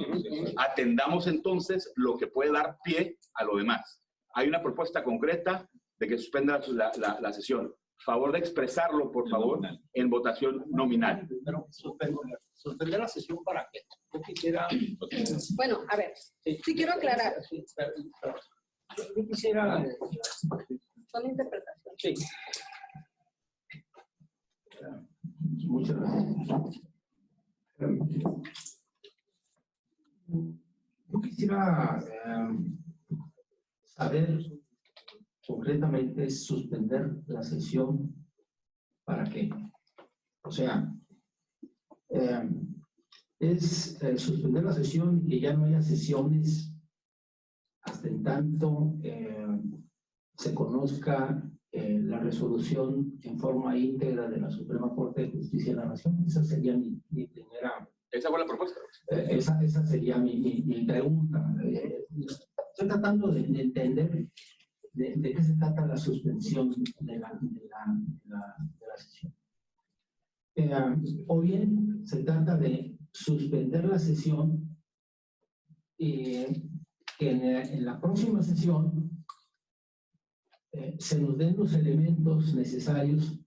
Atendamos entonces lo que puede dar pie a lo demás. hay una propuesta concreta de que suspenda la sesión. Favor de expresarlo, por favor, en votación nominal. Pero suspender la sesión ¿para qué? Yo quisiera... Bueno, a ver, sí quiero aclarar. Yo quisiera... Son interpretaciones. Sí. Muchas gracias. Yo quisiera saber concretamente suspender la sesión para qué. O sea, es suspender la sesión y que ya no haya sesiones hasta en tanto se conozca la resolución en forma íntegra de la Suprema Corte de Justicia de la Nación. Esa sería mi primera... Esa fue la propuesta. Esa sería mi pregunta. Estoy tratando de entender de qué se trata la suspensión de la sesión. O bien se trata de suspender la sesión y que en la próxima sesión se nos den los elementos necesarios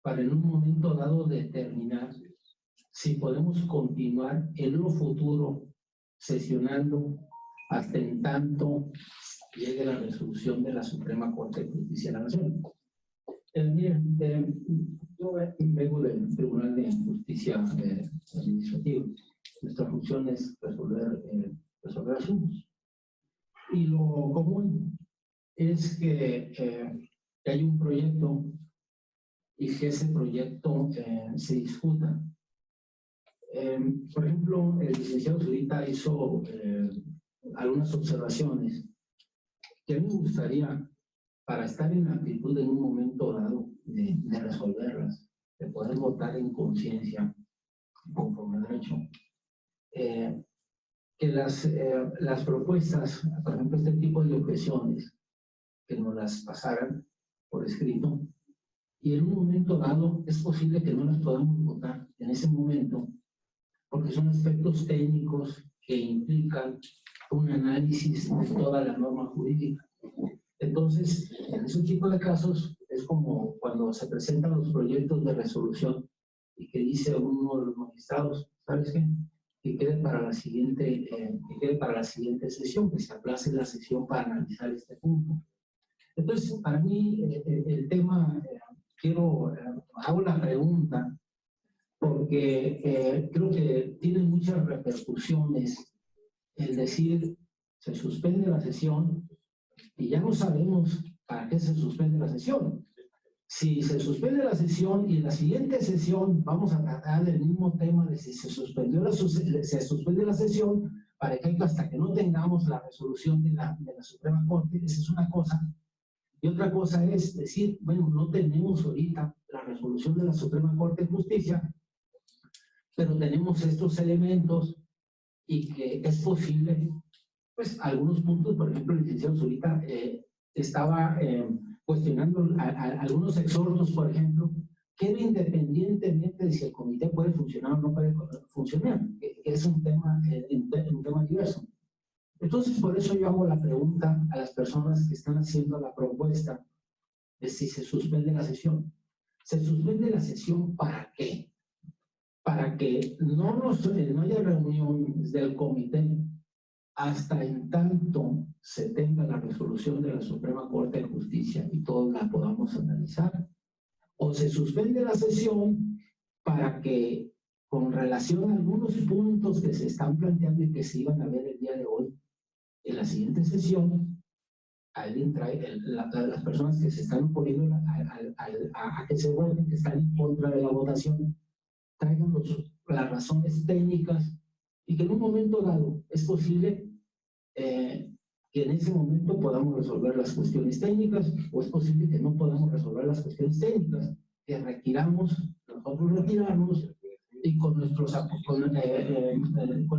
para en un momento dado determinar si podemos continuar en lo futuro sesionando hasta en tanto llegue la resolución de la Suprema Corte de Justicia de la Nación. Miren, yo vengo del Tribunal de Justicia Administrativa. Nuestra función es resolver asuntos. Y lo común es que hay un proyecto y que ese proyecto se discuta. Por ejemplo, el licenciado Zurita hizo algunas observaciones que a mí me gustaría, para estar en actitud en un momento dado de resolverlas, de poder votar en conciencia conforme al derecho, que las propuestas, por ejemplo, este tipo de objeciones, que nos las pasaran por escrito, y en un momento dado es posible que no las podamos votar en ese momento, porque son aspectos técnicos que implican un análisis de toda la norma jurídica. Entonces, en ese tipo de casos, es como cuando se presentan los proyectos de resolución y que dice uno de los magistrados, ¿sabes qué? Que quede para la siguiente sesión, que se aplace la sesión para analizar este punto. Entonces, para mí, el tema, hago la pregunta, porque creo que tiene muchas repercusiones el decir, se suspende la sesión y ya no sabemos para qué se suspende la sesión. Si se suspende la sesión y en la siguiente sesión vamos a tratar del mismo tema de si se suspende la sesión para que hasta que no tengamos la resolución de la Suprema Corte, esa es una cosa. Y otra cosa es decir, bueno, no tenemos ahorita la resolución de la Suprema Corte de Justicia, pero tenemos estos elementos y que es posible, pues algunos puntos, por ejemplo, el licenciado Zurita estaba cuestionando algunos exhortos, por ejemplo, que independientemente de si el comité puede funcionar o no puede funcionar, que es un tema diverso. Entonces, por eso yo hago la pregunta a las personas que están haciendo la propuesta de si se suspende la sesión. ¿Se suspende la sesión para qué? Para que no haya reunión del comité hasta en tanto se tenga la resolución de la Suprema Corte de Justicia y todos la podamos analizar. O se suspende la sesión para que, con relación a algunos puntos que se están planteando y que se iban a ver el día de hoy, en la siguiente sesión, alguien trae, las personas que se están oponiendo a que se voten, que están en contra de la votación, traigan las razones técnicas y que en un momento dado es posible que en ese momento podamos resolver las cuestiones técnicas, o es posible que no podamos resolver las cuestiones técnicas, que nosotros retirarnos y con el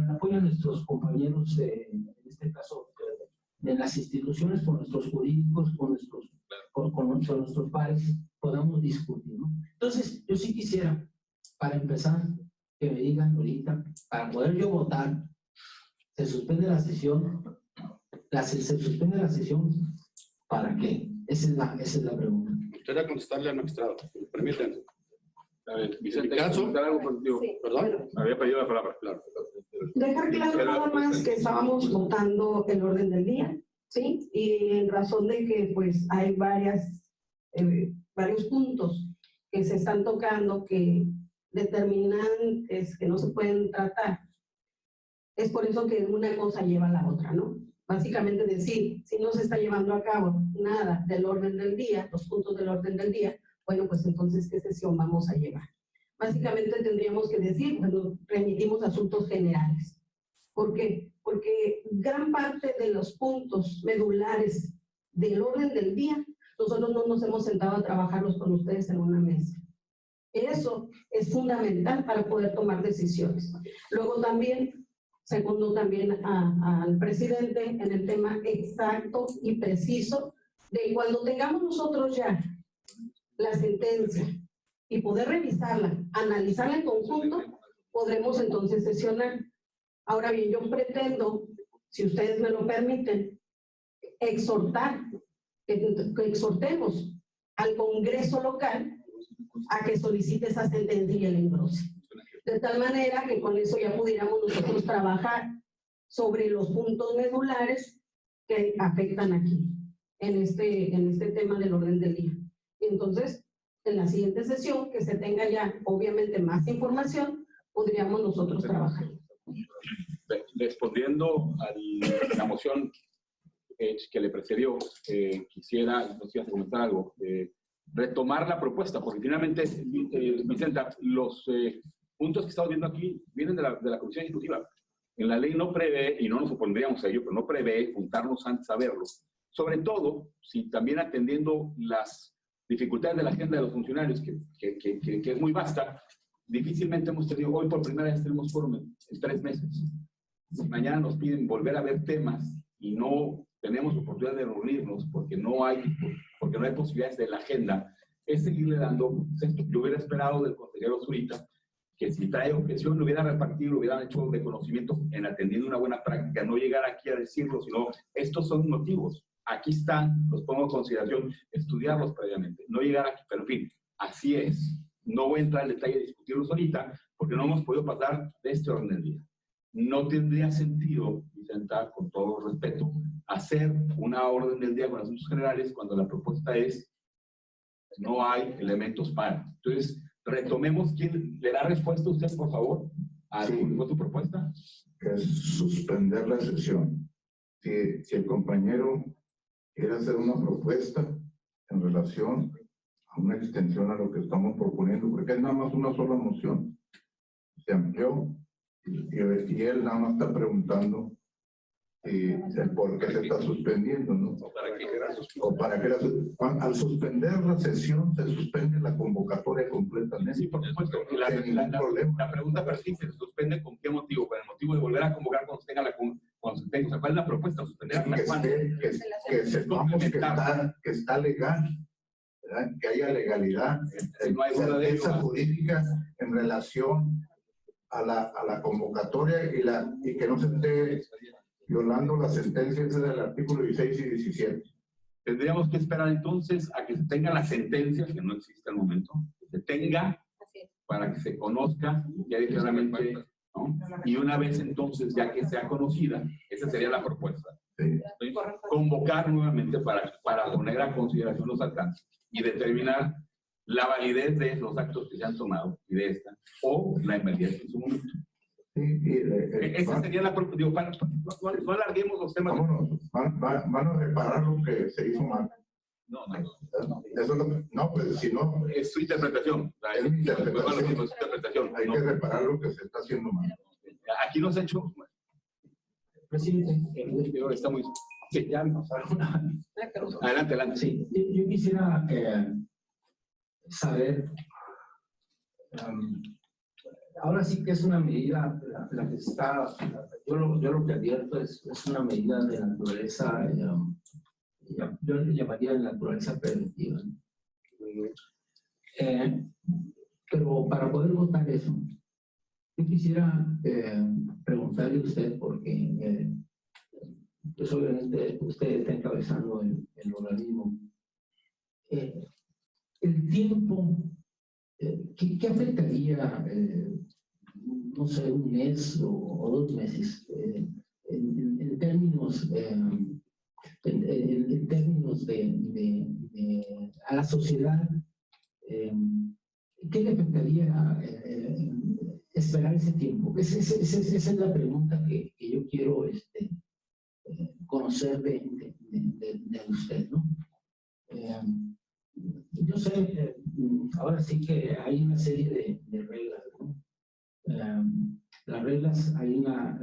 apoyo de nuestros compañeros, en este caso de las instituciones, con nuestros jurídicos, con nuestros pares, podamos discutir, ¿no? Entonces, yo sí quisiera, para empezar, que me digan ahorita, para poder yo votar, se suspende la sesión, ¿Para qué? Esa es la pregunta. Quisiera contestarle al magistrado. Permítanme. A ver, Vicente, En mi caso- ¿comentar algo contigo? Sí. ¿Perdón? Había pedido la palabra. Claro. Dejar claro nada más que estábamos votando el orden del día, ¿sí? Y en razón de que pues hay varios puntos que se están tocando que determinantes que no se pueden tratar. Es por eso que una cosa lleva a la otra, ¿no? Básicamente decir, si no se está llevando a cabo nada del orden del día, los puntos del orden del día, bueno, pues entonces, ¿qué sesión vamos a llevar? Básicamente tendríamos que decir, bueno, remitimos asuntos generales. ¿Por qué? Porque gran parte de los puntos medulares del orden del día, nosotros no nos hemos sentado a trabajarlos con ustedes en una mesa. Eso es fundamental para poder tomar decisiones. Luego también, segundo también al presidente en el tema exacto y preciso de cuando tengamos nosotros ya la sentencia y poder revisarla, analizarla en conjunto, podremos entonces sesionar. Ahora bien, yo pretendo, si ustedes me lo permiten, exhortar, que exhortemos al Congreso local a que solicite esa sentencia y el engrose. De tal manera que con eso ya pudiéramos nosotros trabajar sobre los puntos medulares que afectan aquí, en este tema del orden del día. Y entonces, en la siguiente sesión, que se tenga ya, obviamente, más información, podríamos nosotros trabajar. Respondiendo a la moción que le precedió, quisiera, no sé si vas a comentar algo, retomar la propuesta, porque finalmente, Vicenta, los puntos que estamos viendo aquí vienen de la Comisión Ejecutiva. En la ley no prevé, y no nos opondríamos a ello, pero no prevé juntarnos antes a verlo. Sobre todo, si también atendiendo las dificultades de la agenda de los funcionarios, que es muy vasta, difícilmente hemos tenido, hoy por primera vez tenemos foro en 3 meses. Si mañana nos piden volver a ver temas y no tenemos oportunidad de reunirnos porque no hay posibilidades de la agenda, es seguirle dando. Yo hubiera esperado del consejero Zurita que si trae objeción lo hubiera repartido, lo hubieran hecho de conocimiento en atendiendo una buena práctica, no llegar aquí a decirlo, sino estos son motivos, aquí están, los pongo en consideración, estudiarlos previamente, no llegar aquí, pero en fin, así es. No voy a entrar en detalle de discutirlos ahorita porque no hemos podido pasar de este orden del día. No tendría sentido, Vicenta, con todo respeto, hacer una orden del día con asuntos generales cuando la propuesta es no hay elementos para. Entonces, retomemos. ¿Quién le da respuesta a usted, por favor, a su propuesta? Es suspender la sesión. Si el compañero quiere hacer una propuesta en relación a una extensión a lo que estamos proponiendo, porque es nada más una sola moción, se amplió, y él nada más está preguntando el por qué se está suspendiendo, ¿no? O para qué al suspender la sesión se suspende la convocatoria completamente. Sí, por supuesto. La pregunta persiste, ¿se suspende con qué motivo? Con el motivo de volver a convocar cuando se tenga cuando se tenga. O sea, ¿cuál es la propuesta? ¿Suspender hasta cuándo? Que sepamos que está legal, ¿verdad? Que haya legalidad, no hay certeza jurídica en relación a la convocatoria y que no se esté violando las sentencias del artículo 16 y 17. Tendríamos que esperar entonces a que se tenga la sentencia, que no existe al momento, que se tenga para que se conozca ya claramente, ¿no? Y una vez entonces, ya que sea conocida, esa sería la propuesta. Sí. Convocar nuevamente para poner a consideración los alcances y determinar la validez de los actos que se han tomado y de esta, o la emergencia en su momento. Sí, esa sería la propuesta. No alarguemos los temas. Van a reparar lo que se hizo mal. No. Eso no, pues si no. Es su interpretación. Es mi interpretación. Es su interpretación. Hay que reparar lo que se está haciendo mal. Aquí nos ha hecho. Presidente, Está muy. Sí, ya. Adelante. Sí, yo quisiera saber. Ahora sí que es una medida, la que está, yo lo que advierto es una medida de naturaleza, yo le llamaría de naturaleza preventiva. Pero para poder votar eso, yo quisiera preguntarle a usted, porque pues obviamente usted está encabezando el organismo. El tiempo, ¿qué afectaría, no sé, un mes o 2 meses en términos, en términos a la sociedad? ¿Qué le afectaría esperar ese tiempo? Esa es la pregunta que yo quiero conocer de usted, ¿no? Yo sé, ahora sí que hay una serie de reglas, ¿no? Las reglas,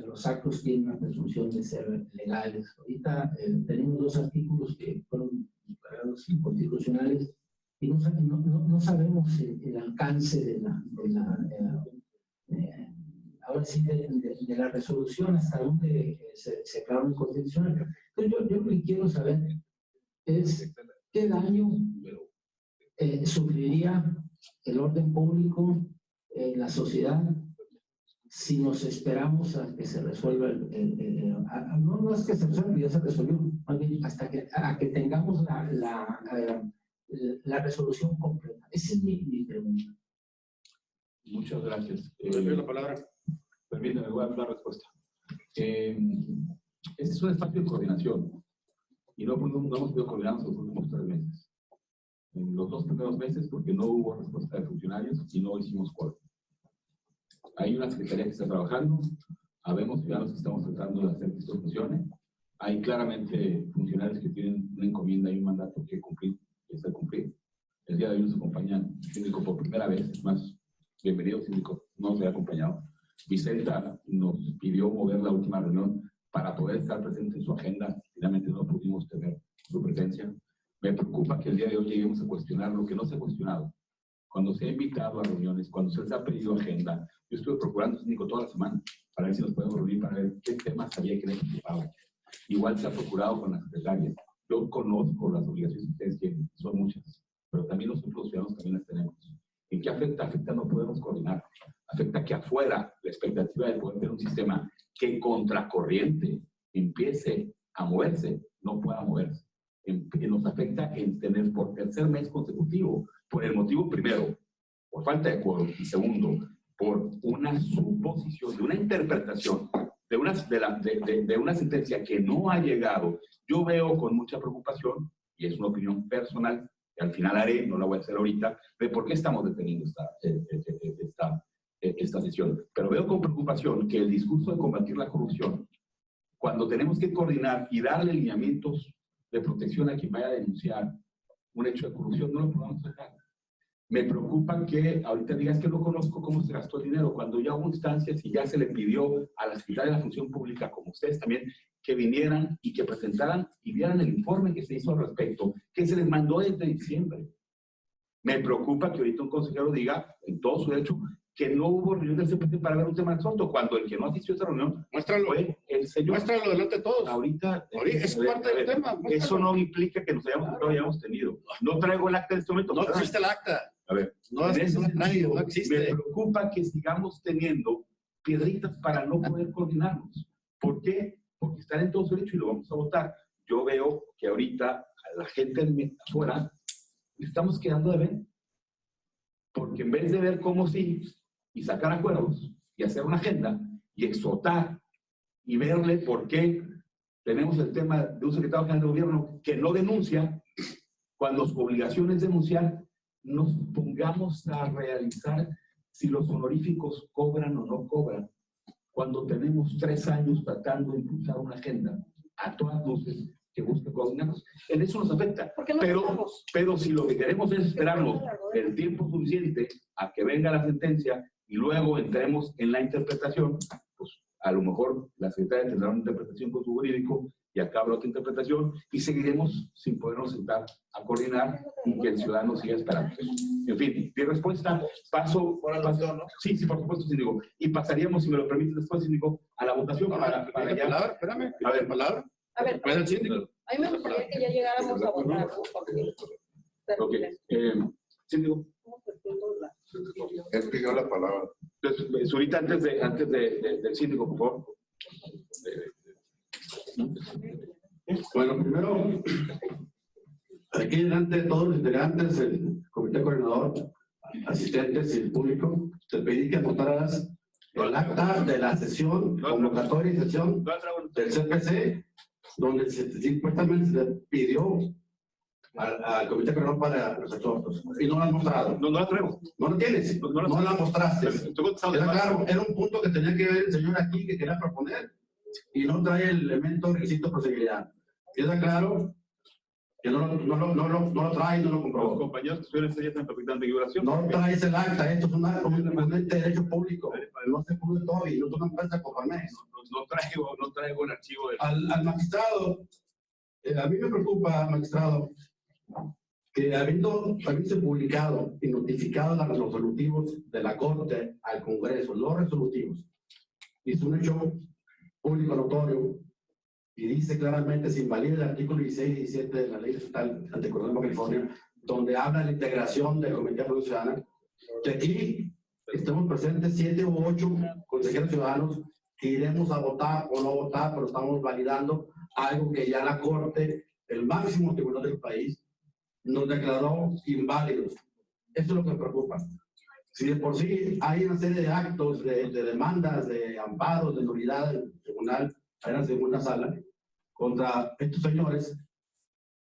los actos tienen una presunción de ser legales. Ahorita tenemos 2 artículos que fueron declarados inconstitucionales y no sabemos el alcance de ahora sí de la resolución, hasta dónde se declaró inconstitucional. Entonces yo lo que quiero saber es qué daño sufriría el orden público, la sociedad, si nos esperamos a que se resuelva no es que se resuelva, ya se resolvió, más bien hasta que tengamos la resolución completa. Esa es mi pregunta. Muchas gracias. Le doy la palabra. Permítame, voy a dar la respuesta. Este es un espacio de coordinación y no hemos podido coordinarnos los últimos 3 meses. En los 2 primeros meses porque no hubo respuesta de funcionarios y no hicimos quórum. Hay una secretaría que está trabajando, habemos ciudadanos que estamos tratando de hacer que esto funcione. Hay claramente funcionarios que tienen una encomienda y un mandato que cumplir, que está cumplir. El día de hoy nos acompaña el síndico por primera vez, es más, bienvenido síndico, no nos había acompañado. Vicenta nos pidió mover la última reunión para poder estar presente en su agenda, finalmente no pudimos tener su presencia. Me preocupa que el día de hoy lleguemos a cuestionar lo que no se ha cuestionado. Cuando se ha invitado a reuniones, cuando se les ha pedido agenda, yo estuve procurando síndico toda la semana para ver si nos podemos reunir, para ver qué temas había que les preocupaba. Igual se ha procurado con la secretaria. Yo conozco las obligaciones que ustedes tienen, son muchas, pero también nosotros los ciudadanos también las tenemos. ¿En qué afecta? Afecta no podemos coordinar. Afecta que afuera la expectativa de poder tener un sistema que contracorriente empiece a moverse, no pueda moverse. Nos afecta en tener por tercer mes consecutivo, por el motivo primero, por falta de quórum, y segundo, por una suposición, de una interpretación, de una sentencia que no ha llegado. Yo veo con mucha preocupación, y es una opinión personal, que al final haré, no la voy a hacer ahorita, de por qué estamos deteniendo esta sesión. Pero veo con preocupación que el discurso de combatir la corrupción, cuando tenemos que coordinar y darle lineamientos de protección a quien vaya a denunciar un hecho de corrupción, no lo podamos dejar. Me preocupa que ahorita digas que no conozco cómo se gastó el dinero, cuando ya hubo instancias y ya se le pidió a la Secretaría de la Función Pública, como ustedes también, que vinieran y que presentaran y vieran el informe que se hizo al respecto, que se les mandó desde diciembre. Me preocupa que ahorita un consejero diga, en todo su derecho, que no hubo reunión del CPT para ver un tema asunto, cuando el que no asistió a esa reunión fue el señor. Muéstralo delante de todos. Ahorita es parte del tema. Muéstralo. Eso no implica que nos hayamos tenido. No traigo el acta de este momento. No existe el acta. A ver, no existe. Me preocupa que sigamos teniendo piedritas para no poder coordinarnos. ¿Por qué? Porque están en todo su derecho y lo vamos a votar. Yo veo que ahorita a la gente afuera le estamos quedando de ver. Porque en vez de ver cómo sí, y sacar acuerdos, y hacer una agenda, y exhortar, y verle por qué tenemos el tema de un secretario general de gobierno que no denuncia, cuando su obligación es denunciar, nos pongamos a realizar si los honoríficos cobran o no cobran, cuando tenemos 3 años tratando de impulsar una agenda a todas luces que busque coordinarnos. En eso nos afecta. Pero si lo que queremos es esperarnos el tiempo suficiente a que venga la sentencia y luego entremos en la interpretación, pues a lo mejor la secretaria tendrá una interpretación con su jurídico y acá habrá otra interpretación y seguiremos sin podernos sentar a coordinar y que el ciudadano siga esperando. En fin, mi respuesta, paso, ¿no? Sí, por supuesto, síndico. Y pasaríamos, si me lo permite después, síndico, a la votación para ya. Palabra, espérame. A ver, palabra. A ver, a mí me gustaría que ya llegáramos a votar, ¿no? Ok. Síndico. Él pidió la palabra. Entonces, Zurita, antes del síndico, por favor. Bueno, primero, aquí delante de todos los integrantes, el comité coordinador, asistentes y el público, te pedí que anotaras el acta de la sesión, convocatoria y sesión del CPC, donde supuestamente se le pidió al comité coordinador para los exhortos. Y no lo has mostrado. No la traigo. No lo tienes. No la mostraste. Era claro, era un punto que tenía que ver el señor aquí que quería proponer y no trae el elemento requisito de posibilidad. Queda claro que no lo trae y no lo comprobó. Los compañeros que estuvieron ese día están perfectamente en violación. No traes el acta, esto es un ente de derecho público. No se puede todo y no es una empresa Coparmex. No traigo el archivo del... Al magistrado, a mí me preocupa, magistrado, que habiéndose publicado y notificado los resolutivos de la Corte al Congreso, los resolutivos, y es un hecho público notorio, y dice claramente, se invalida el artículo 16 y 17 de la Ley Estatal Anticorrupción de California, donde habla de la integración del Comité de Protección Ciudadana, que aquí estamos presentes 7 u 8 consejeros ciudadanos que iremos a votar o no votar, pero estamos validando algo que ya la Corte, el máximo tribunal del país, nos declaró inválidos. Esto es lo que me preocupa. Si de por sí hay una serie de actos, de demandas, de amparos, de nulidad del tribunal, en la segunda sala, contra estos señores,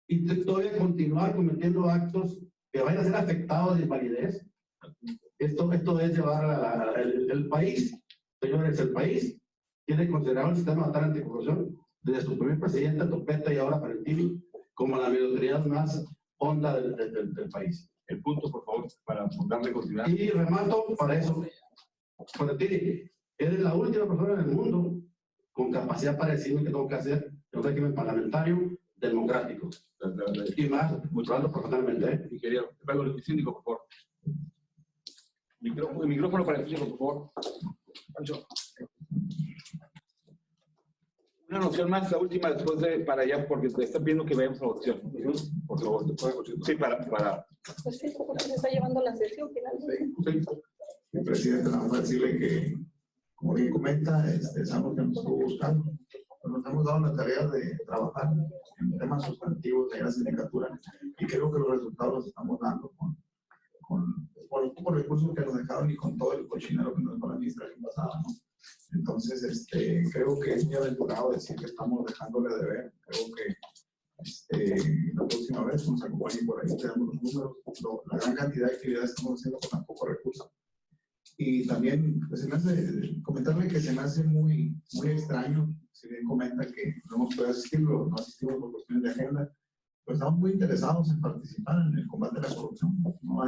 y todavía continuar cometiendo actos que vayan a ser afectados de invalidez, esto es llevar el país, señores, el país tiene considerado el sistema de anticorrupción desde su primer presidente, Topeta, y ahora Valentini, como la mediocridad más honda del país. El punto, por favor, para darle continuidad. Y remato para eso. Valentini, eres la última persona en el mundo con capacidad para decirme qué tengo que hacer en un régimen parlamentario democrático. Y más, mucho profesionalmente. Ingeniero, el síndico, por favor. Micrófono para el síndico, por favor. Pancho. Una noción más, la última, después de para allá, porque te están pidiendo que vayamos a votación. Por favor, ¿te puedes votar? Sí, para. Pues sí, porque se está llevando la sesión finalmente. Sí. Presidente, vamos a decirle que, como bien comenta, es algo que nos estuvo buscando. Nos hemos dado la tarea de trabajar en temas sustantivos de la sindicatura y creo que los resultados los estamos dando con los pocos recursos que nos dejaron y con todo el cochinero que nos dejó la administración pasada, ¿no? Entonces, creo que es muy aventurado decir que estamos dejándole de ver. Creo que la próxima vez nos acompañen por ahí, tenemos los números, la gran cantidad de actividades que estamos haciendo con tan pocos recursos. Y también, pues, comentarle que se me hace muy extraño, si bien comenta que no hemos podido asistir, no asistimos por cuestiones de agenda, pues estamos muy interesados en participar en el combate a la corrupción. No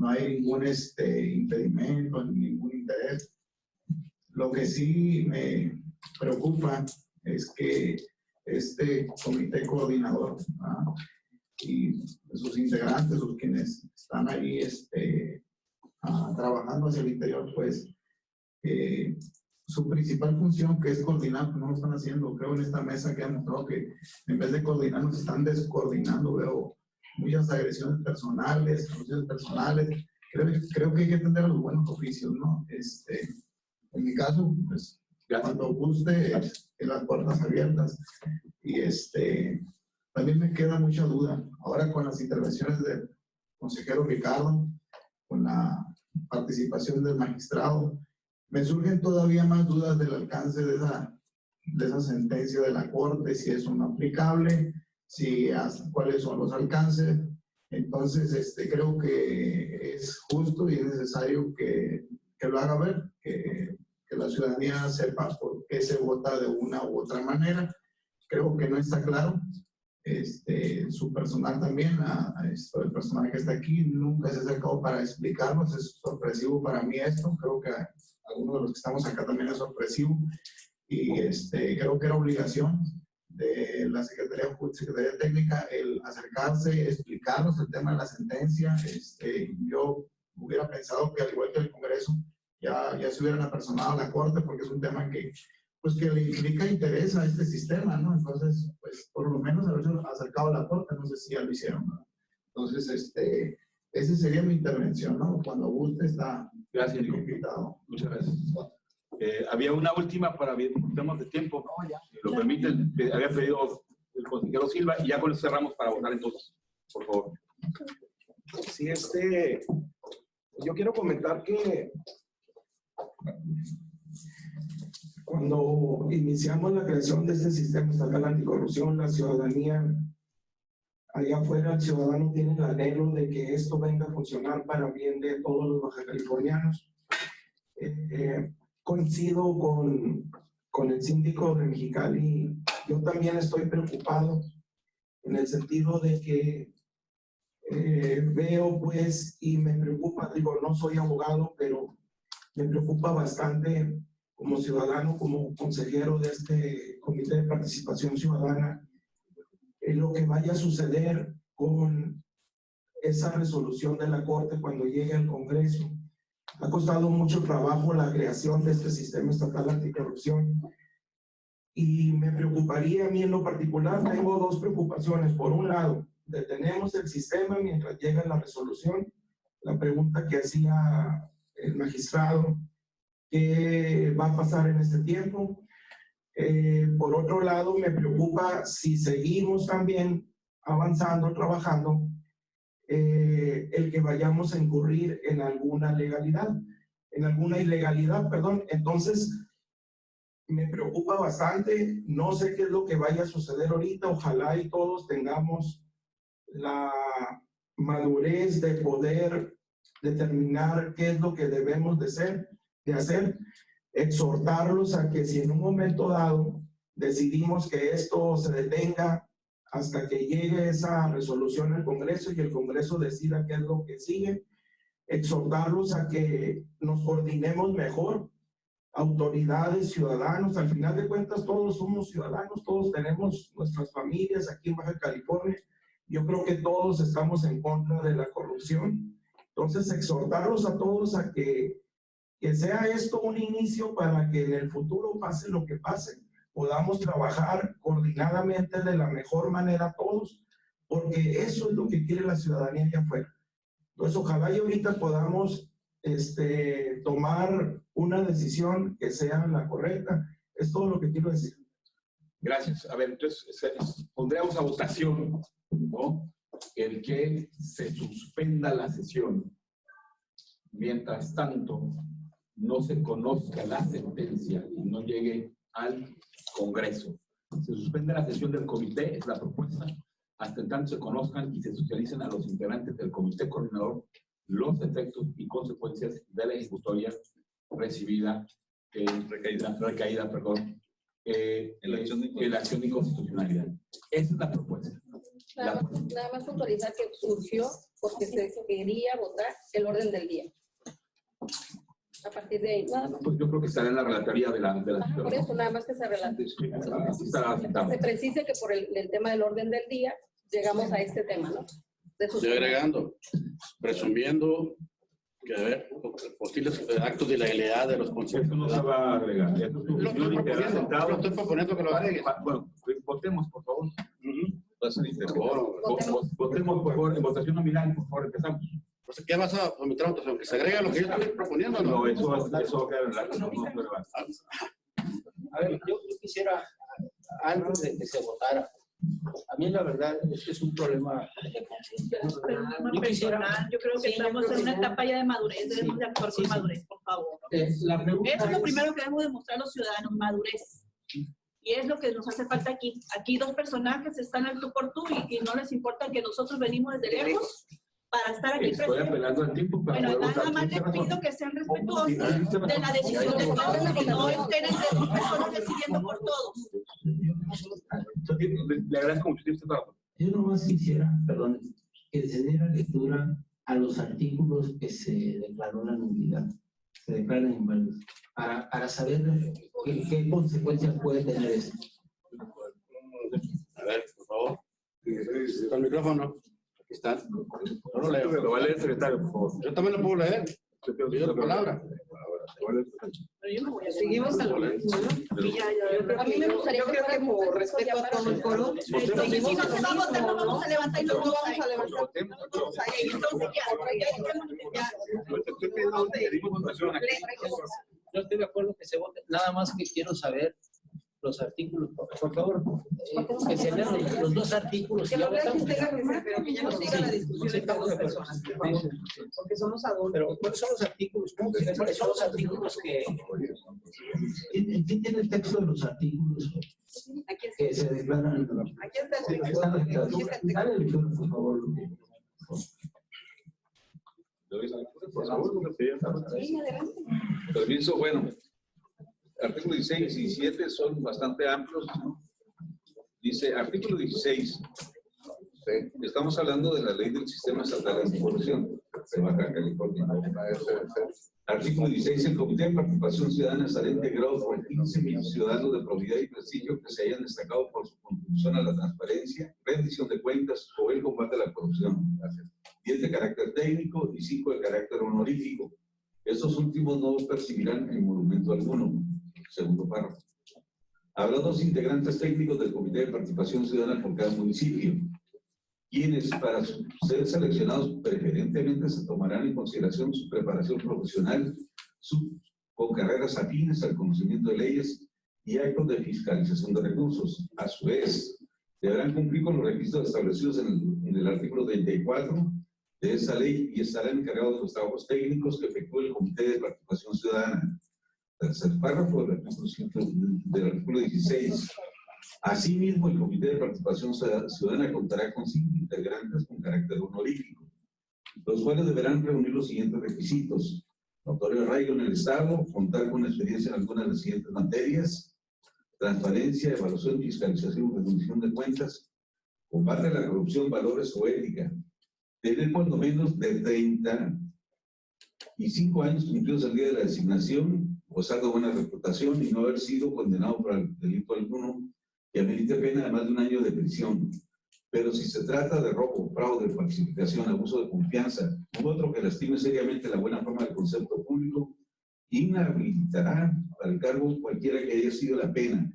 hay ningún impedimento, ningún interés. Lo que sí me preocupa es que este comité coordinador y sus integrantes, los quienes están ahí trabajando hacia el interior, pues su principal función, que es coordinar, no lo están haciendo. Creo en esta mesa que han mostrado que en vez de coordinar nos están descoordinando. Veo muchas agresiones personales, creo que hay que atender a los buenos oficios, ¿no? En mi caso, pues, cuando guste, en las puertas abiertas. Y también me queda mucha duda. Ahora con las intervenciones del consejero Ricardo, con la participación del magistrado, me surgen todavía más dudas del alcance de esa sentencia de la Corte, si es no aplicable, cuáles son los alcances. Entonces, creo que es justo y es necesario que lo haga ver, que la ciudadanía sepa por qué se vota de una u otra manera. Creo que no está claro. Su personal también, el personal que está aquí, nunca se ha acercado para explicarnos. Es sorpresivo para mí esto. Creo que a algunos de los que estamos acá también es sorpresivo. Y creo que era obligación de la Secretaría Técnica el acercarse, explicarnos el tema de la sentencia. Yo hubiera pensado que, al igual que el Congreso, ya se hubieran apersonado a la Corte, porque es un tema que le implica interés a este sistema, ¿no? Entonces, pues, por lo menos haberse acercado a la Corte, no sé si ya lo hicieron, ¿no? Entonces, esa sería mi intervención, ¿no? Cuando guste está gracias, invitado. Muchas gracias. Había una última para temas de tiempo. Si lo permiten, había pedido el consejero Silva y ya con eso cerramos para votar entonces. Por favor. Sí, yo quiero comentar que cuando iniciamos la creación de este sistema estatal anticorrupción, la ciudadanía, allá afuera, el ciudadano tiene el anhelo de que esto venga a funcionar para bien de todos los bajacalifornianos. Coincido con el síndico de Mexicali. Yo también estoy preocupado en el sentido de que veo pues y me preocupa, digo, no soy abogado, pero me preocupa bastante como ciudadano, como consejero de este Comité de Participación Ciudadana, lo que vaya a suceder con esa resolución de la Corte cuando llegue al Congreso. Ha costado mucho trabajo la creación de este sistema estatal anticorrupción y me preocuparía a mí en lo particular. Tengo dos preocupaciones. Por un lado, detenemos el sistema mientras llega la resolución. La pregunta que hacía el magistrado, ¿qué va a pasar en este tiempo? Por otro lado, me preocupa si seguimos también avanzando, trabajando, el que vayamos a incurrir en alguna ilegalidad, perdón. Entonces, me preocupa bastante. No sé qué es lo que vaya a suceder ahorita. Ojalá y todos tengamos la madurez de poder determinar qué es lo que debemos de hacer, exhortarlos a que si en un momento dado decidimos que esto se detenga hasta que llegue esa resolución al Congreso y el Congreso decida qué es lo que sigue, exhortarlos a que nos coordinemos mejor, autoridades, ciudadanos. Al final de cuentas todos somos ciudadanos, todos tenemos nuestras familias aquí en Baja California. Yo creo que todos estamos en contra de la corrupción. Entonces, exhortarlos a todos a que sea esto un inicio para que en el futuro, pase lo que pase, podamos trabajar coordinadamente de la mejor manera todos, porque eso es lo que quiere la ciudadanía allá afuera. Entonces, ojalá y ahorita podamos tomar una decisión que sea la correcta. Es todo lo que quiero decir. Gracias. A ver, entonces pondríamos a votación, ¿no?, el que se suspenda la sesión. Mientras tanto, no se conozca la sentencia y no llegue al Congreso. Se suspende la sesión del comité, es la propuesta, hasta en tanto se conozcan y se socialicen a los integrantes del comité coordinador los efectos y consecuencias de la ejecutoria recibida, recaída, perdón, en la acción de inconstitucionalidad. Esa es la propuesta. Nada más puntualizar que surgió porque se quería votar el orden del día. A partir de ahí, nada más. Pues yo creo que estará en la relatoría de la por eso, nada más que se relate. Se precise que por el tema del orden del día llegamos a este tema, ¿no? Estoy agregando, presumiendo que haber posibles actos de ilegalidad de los consejos. Eso no se va a agregar. Lo estoy proponiendo que lo agregue. Bueno, votemos, por favor. Votemos, por favor, en votación nominal, por favor, empezamos. Entonces, ¿qué vas a someter a votación? ¿Que se agrega lo que yo estoy proponiendo? No, eso va a quedar en la no. A ver, yo quisiera, antes de que se votara, a mí la verdad es que es un problema de conciencia. Yo creo que estamos en una etapa ya de madurez, debemos de actuar con madurez, por favor. Eso es lo primero que debemos demostrar a los ciudadanos, madurez. Y es lo que nos hace falta aquí. Aquí dos personajes están al tú por tú y no les importa que nosotros venimos desde lejos para estar aquí Estoy apelando al tiempo para bueno, nada más les pido que sean respetuosos de la decisión de todos y no estén entre dos personas decidiendo por todos. Le agradezco mucho. Yo nomás quisiera, perdón, que se diera lectura a los artículos que se declaró la nulidad, se declaran inválidos, para saber qué consecuencias puede tener esto. A ver, por favor. ¿Está el micrófono? Aquí está. No lo leo. Lo va a leer el secretario, por favor. Yo también lo puedo leer. Pido la palabra. Seguimos al a mí me gustaría que por respeto a todo el foro, entonces si no se va a votar, no vamos a levantar y no vamos a levantar. Entonces ya, Yo estoy de acuerdo que se vote. Nada más que quiero saber los artículos, por favor, que se lean los dos artículos. Que lo vea quien tenga que ser, pero que ya no siga la discusión entre dos personas, por favor. Porque somos adultos. Pero, ¿cuáles son los artículos? ¿Cuáles son los artículos que...? ¿Quién tiene el texto de los artículos Aquí que se declaran? Aquí está el texto. Está la Aquí está el texto. Dale lectura, por favor. Sí, adelante. Permiso, bueno. Artículos 16 y 17 son bastante amplios, ¿no? Dice, artículo 16. Estamos hablando de la ley del sistema estatal de anticorrupción de Baja California. Artículo 16. El Comité de Participación Ciudadana estará integrado por 15.000 ciudadanos de probidad y prestigio que se hayan destacado por su contribución a la transparencia, rendición de cuentas o el combate a la corrupción. 10 de carácter técnico y 5 de carácter honorífico. Estos últimos no percibirán emolumento alguno. Segundo párrafo. Habrá 2 integrantes técnicos del Comité de Participación Ciudadana por cada municipio, quienes para ser seleccionados preferentemente se tomarán en consideración su preparación profesional, con carreras afines al conocimiento de leyes y actos de fiscalización de recursos. A su vez, deberán cumplir con los requisitos establecidos en el artículo 34 de esa ley y estarán encargados de los trabajos técnicos que efectúe el Comité de Participación Ciudadana. Tercer párrafo del artículo 16. Asimismo, el Comité de Participación Ciudadana contará con 5 integrantes con carácter honorífico, los cuales deberán reunir los siguientes requisitos: notorio arraigo en el Estado, contar con experiencia en algunas de las siguientes materias: transparencia, evaluación, fiscalización, rendición de cuentas, combate a la corrupción, valores o ética, tener cuando menos de 35 años cumplidos el día de la designación, gozar de buena reputación y no haber sido condenado por el delito alguno que amerite pena de más de 1 año de prisión. Pero si se trata de robo, fraude, falsificación, abuso de confianza u otro que lastime seriamente la buena forma del concepto público, inhabilitará al cargo cualquiera que haya sido la pena,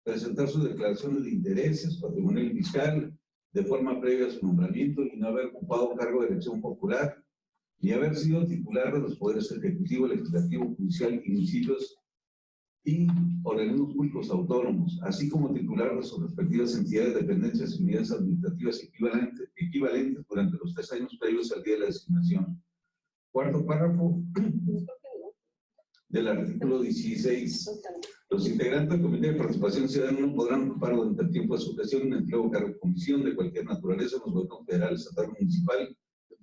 presentar sus declaraciones de intereses patrimonial y fiscal de forma previa a su nombramiento y no haber ocupado cargo de elección popular, ni haber sido titular de los poderes ejecutivo, legislativo, judicial y municipios y organismos públicos autónomos, así como titular de sus respectivas entidades, dependencias y unidades administrativas equivalentes durante los 3 años previos al día de la designación. Cuarto párrafo del artículo 16. Los integrantes del Comité de Participación Ciudadana no podrán ocupar durante el tiempo de su gestión un empleo, cargo, comisión de cualquier naturaleza en los gobiernos federal, estatal, municipal,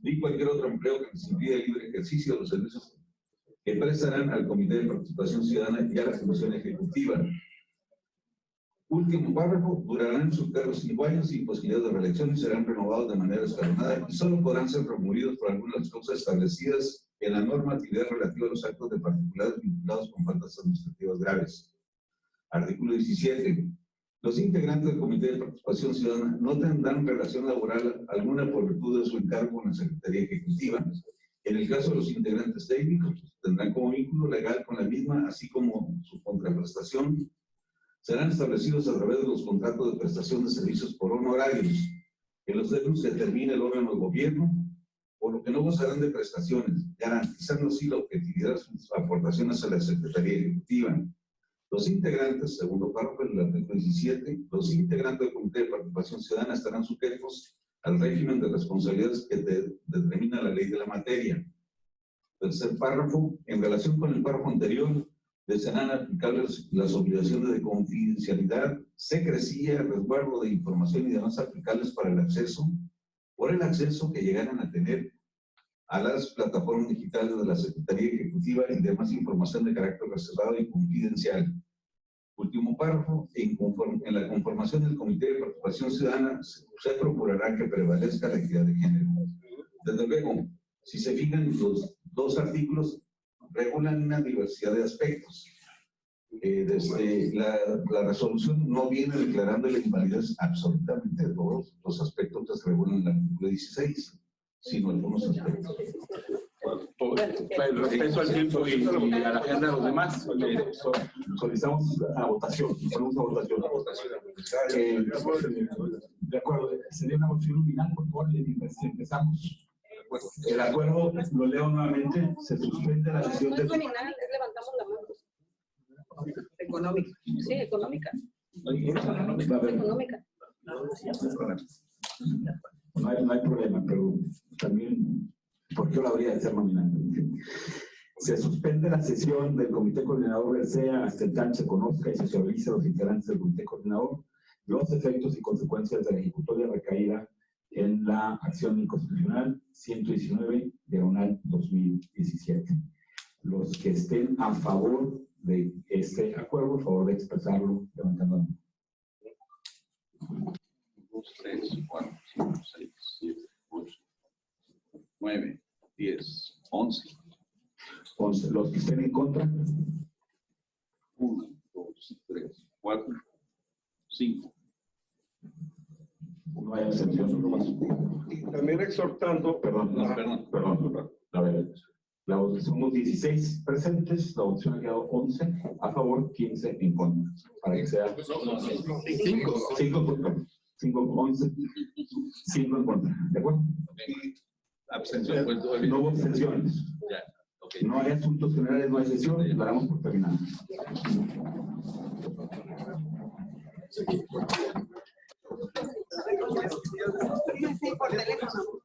ni cualquier otro empleo que les impida el libre ejercicio de los servicios que prestarán al Comité de Participación Ciudadana y a la Comisión Ejecutiva. Último párrafo, durarán sus cargos 5 años sin posibilidad de reelección y serán renovados de manera escalonada y solo podrán ser removidos por algunas causas establecidas en la normatividad relativa a los actos de particulares vinculados con faltas administrativas graves. Artículo 17. Los integrantes del Comité de Participación Ciudadana no tendrán relación laboral alguna por virtud de su encargo en la Secretaría Ejecutiva. En el caso de los integrantes técnicos, tendrán como vínculo legal con la misma, así como su contraprestación, serán establecidos a través de los contratos de prestación de servicios por honorarios, en los términos que determine el órgano de gobierno, por lo que no gozarán de prestaciones, garantizando así la objetividad de sus aportaciones a la Secretaría Ejecutiva. Los integrantes, segundo párrafo del artículo 17, los integrantes del Comité de Participación Ciudadana estarán sujetos al régimen de responsabilidades que determina la ley de la materia. Tercer párrafo, en relación con el párrafo anterior, les serán aplicables las obligaciones de confidencialidad, secrecía, resguardo de información y demás aplicables para el acceso, por el acceso que llegaran a tener a las plataformas digitales de la Secretaría Ejecutiva y demás información de carácter reservado y confidencial. Último párrafo, en la conformación del Comité de Participación Ciudadana se procurará que prevalezca la equidad de género. Desde luego, si se fijan, los 2 artículos regulan una diversidad de aspectos. Desde la resolución no viene declarando la invalidez absolutamente de todos los aspectos que se regulan en el artículo 16, sino algunos aspectos. Respecto al tiempo y a la agenda de los demás, solicitamos a votación. De acuerdo, sería una moción nominal, por favor, y empezamos. El acuerdo, lo leo nuevamente, se suspende la sesión no es nominal, es levantamos la mano. económica. Sí, económica. Económica. No hay problema, pero también, ¿por qué lo habría de ser nominante? Se suspende la sesión del Comité Coordinador del CEA hasta el TAN se conozca y se socialice a los integrantes del Comité Coordinador los efectos y consecuencias de la ejecutoria recaída en la acción inconstitucional 119/2017. Los que estén a favor de este acuerdo, por favor de expresarlo levantando la mano. 2, 3, 4, 5, 6, 7, 8, 9, 10, 11. 11. Los que estén en contra. 1, 2, 3, 4, 5. No hay abstención. Y también exhortando. Perdón. A ver, somos 16 presentes, la votación ha quedado 11 a favor, 15 en contra. Para que sea 5 contra. 5 11, 5 en contra. ¿De acuerdo? Abstención. No hubo abstenciones. Ya. Okay. No hay asuntos generales, no hay sesión, y lo damos por terminado. Por teléfono.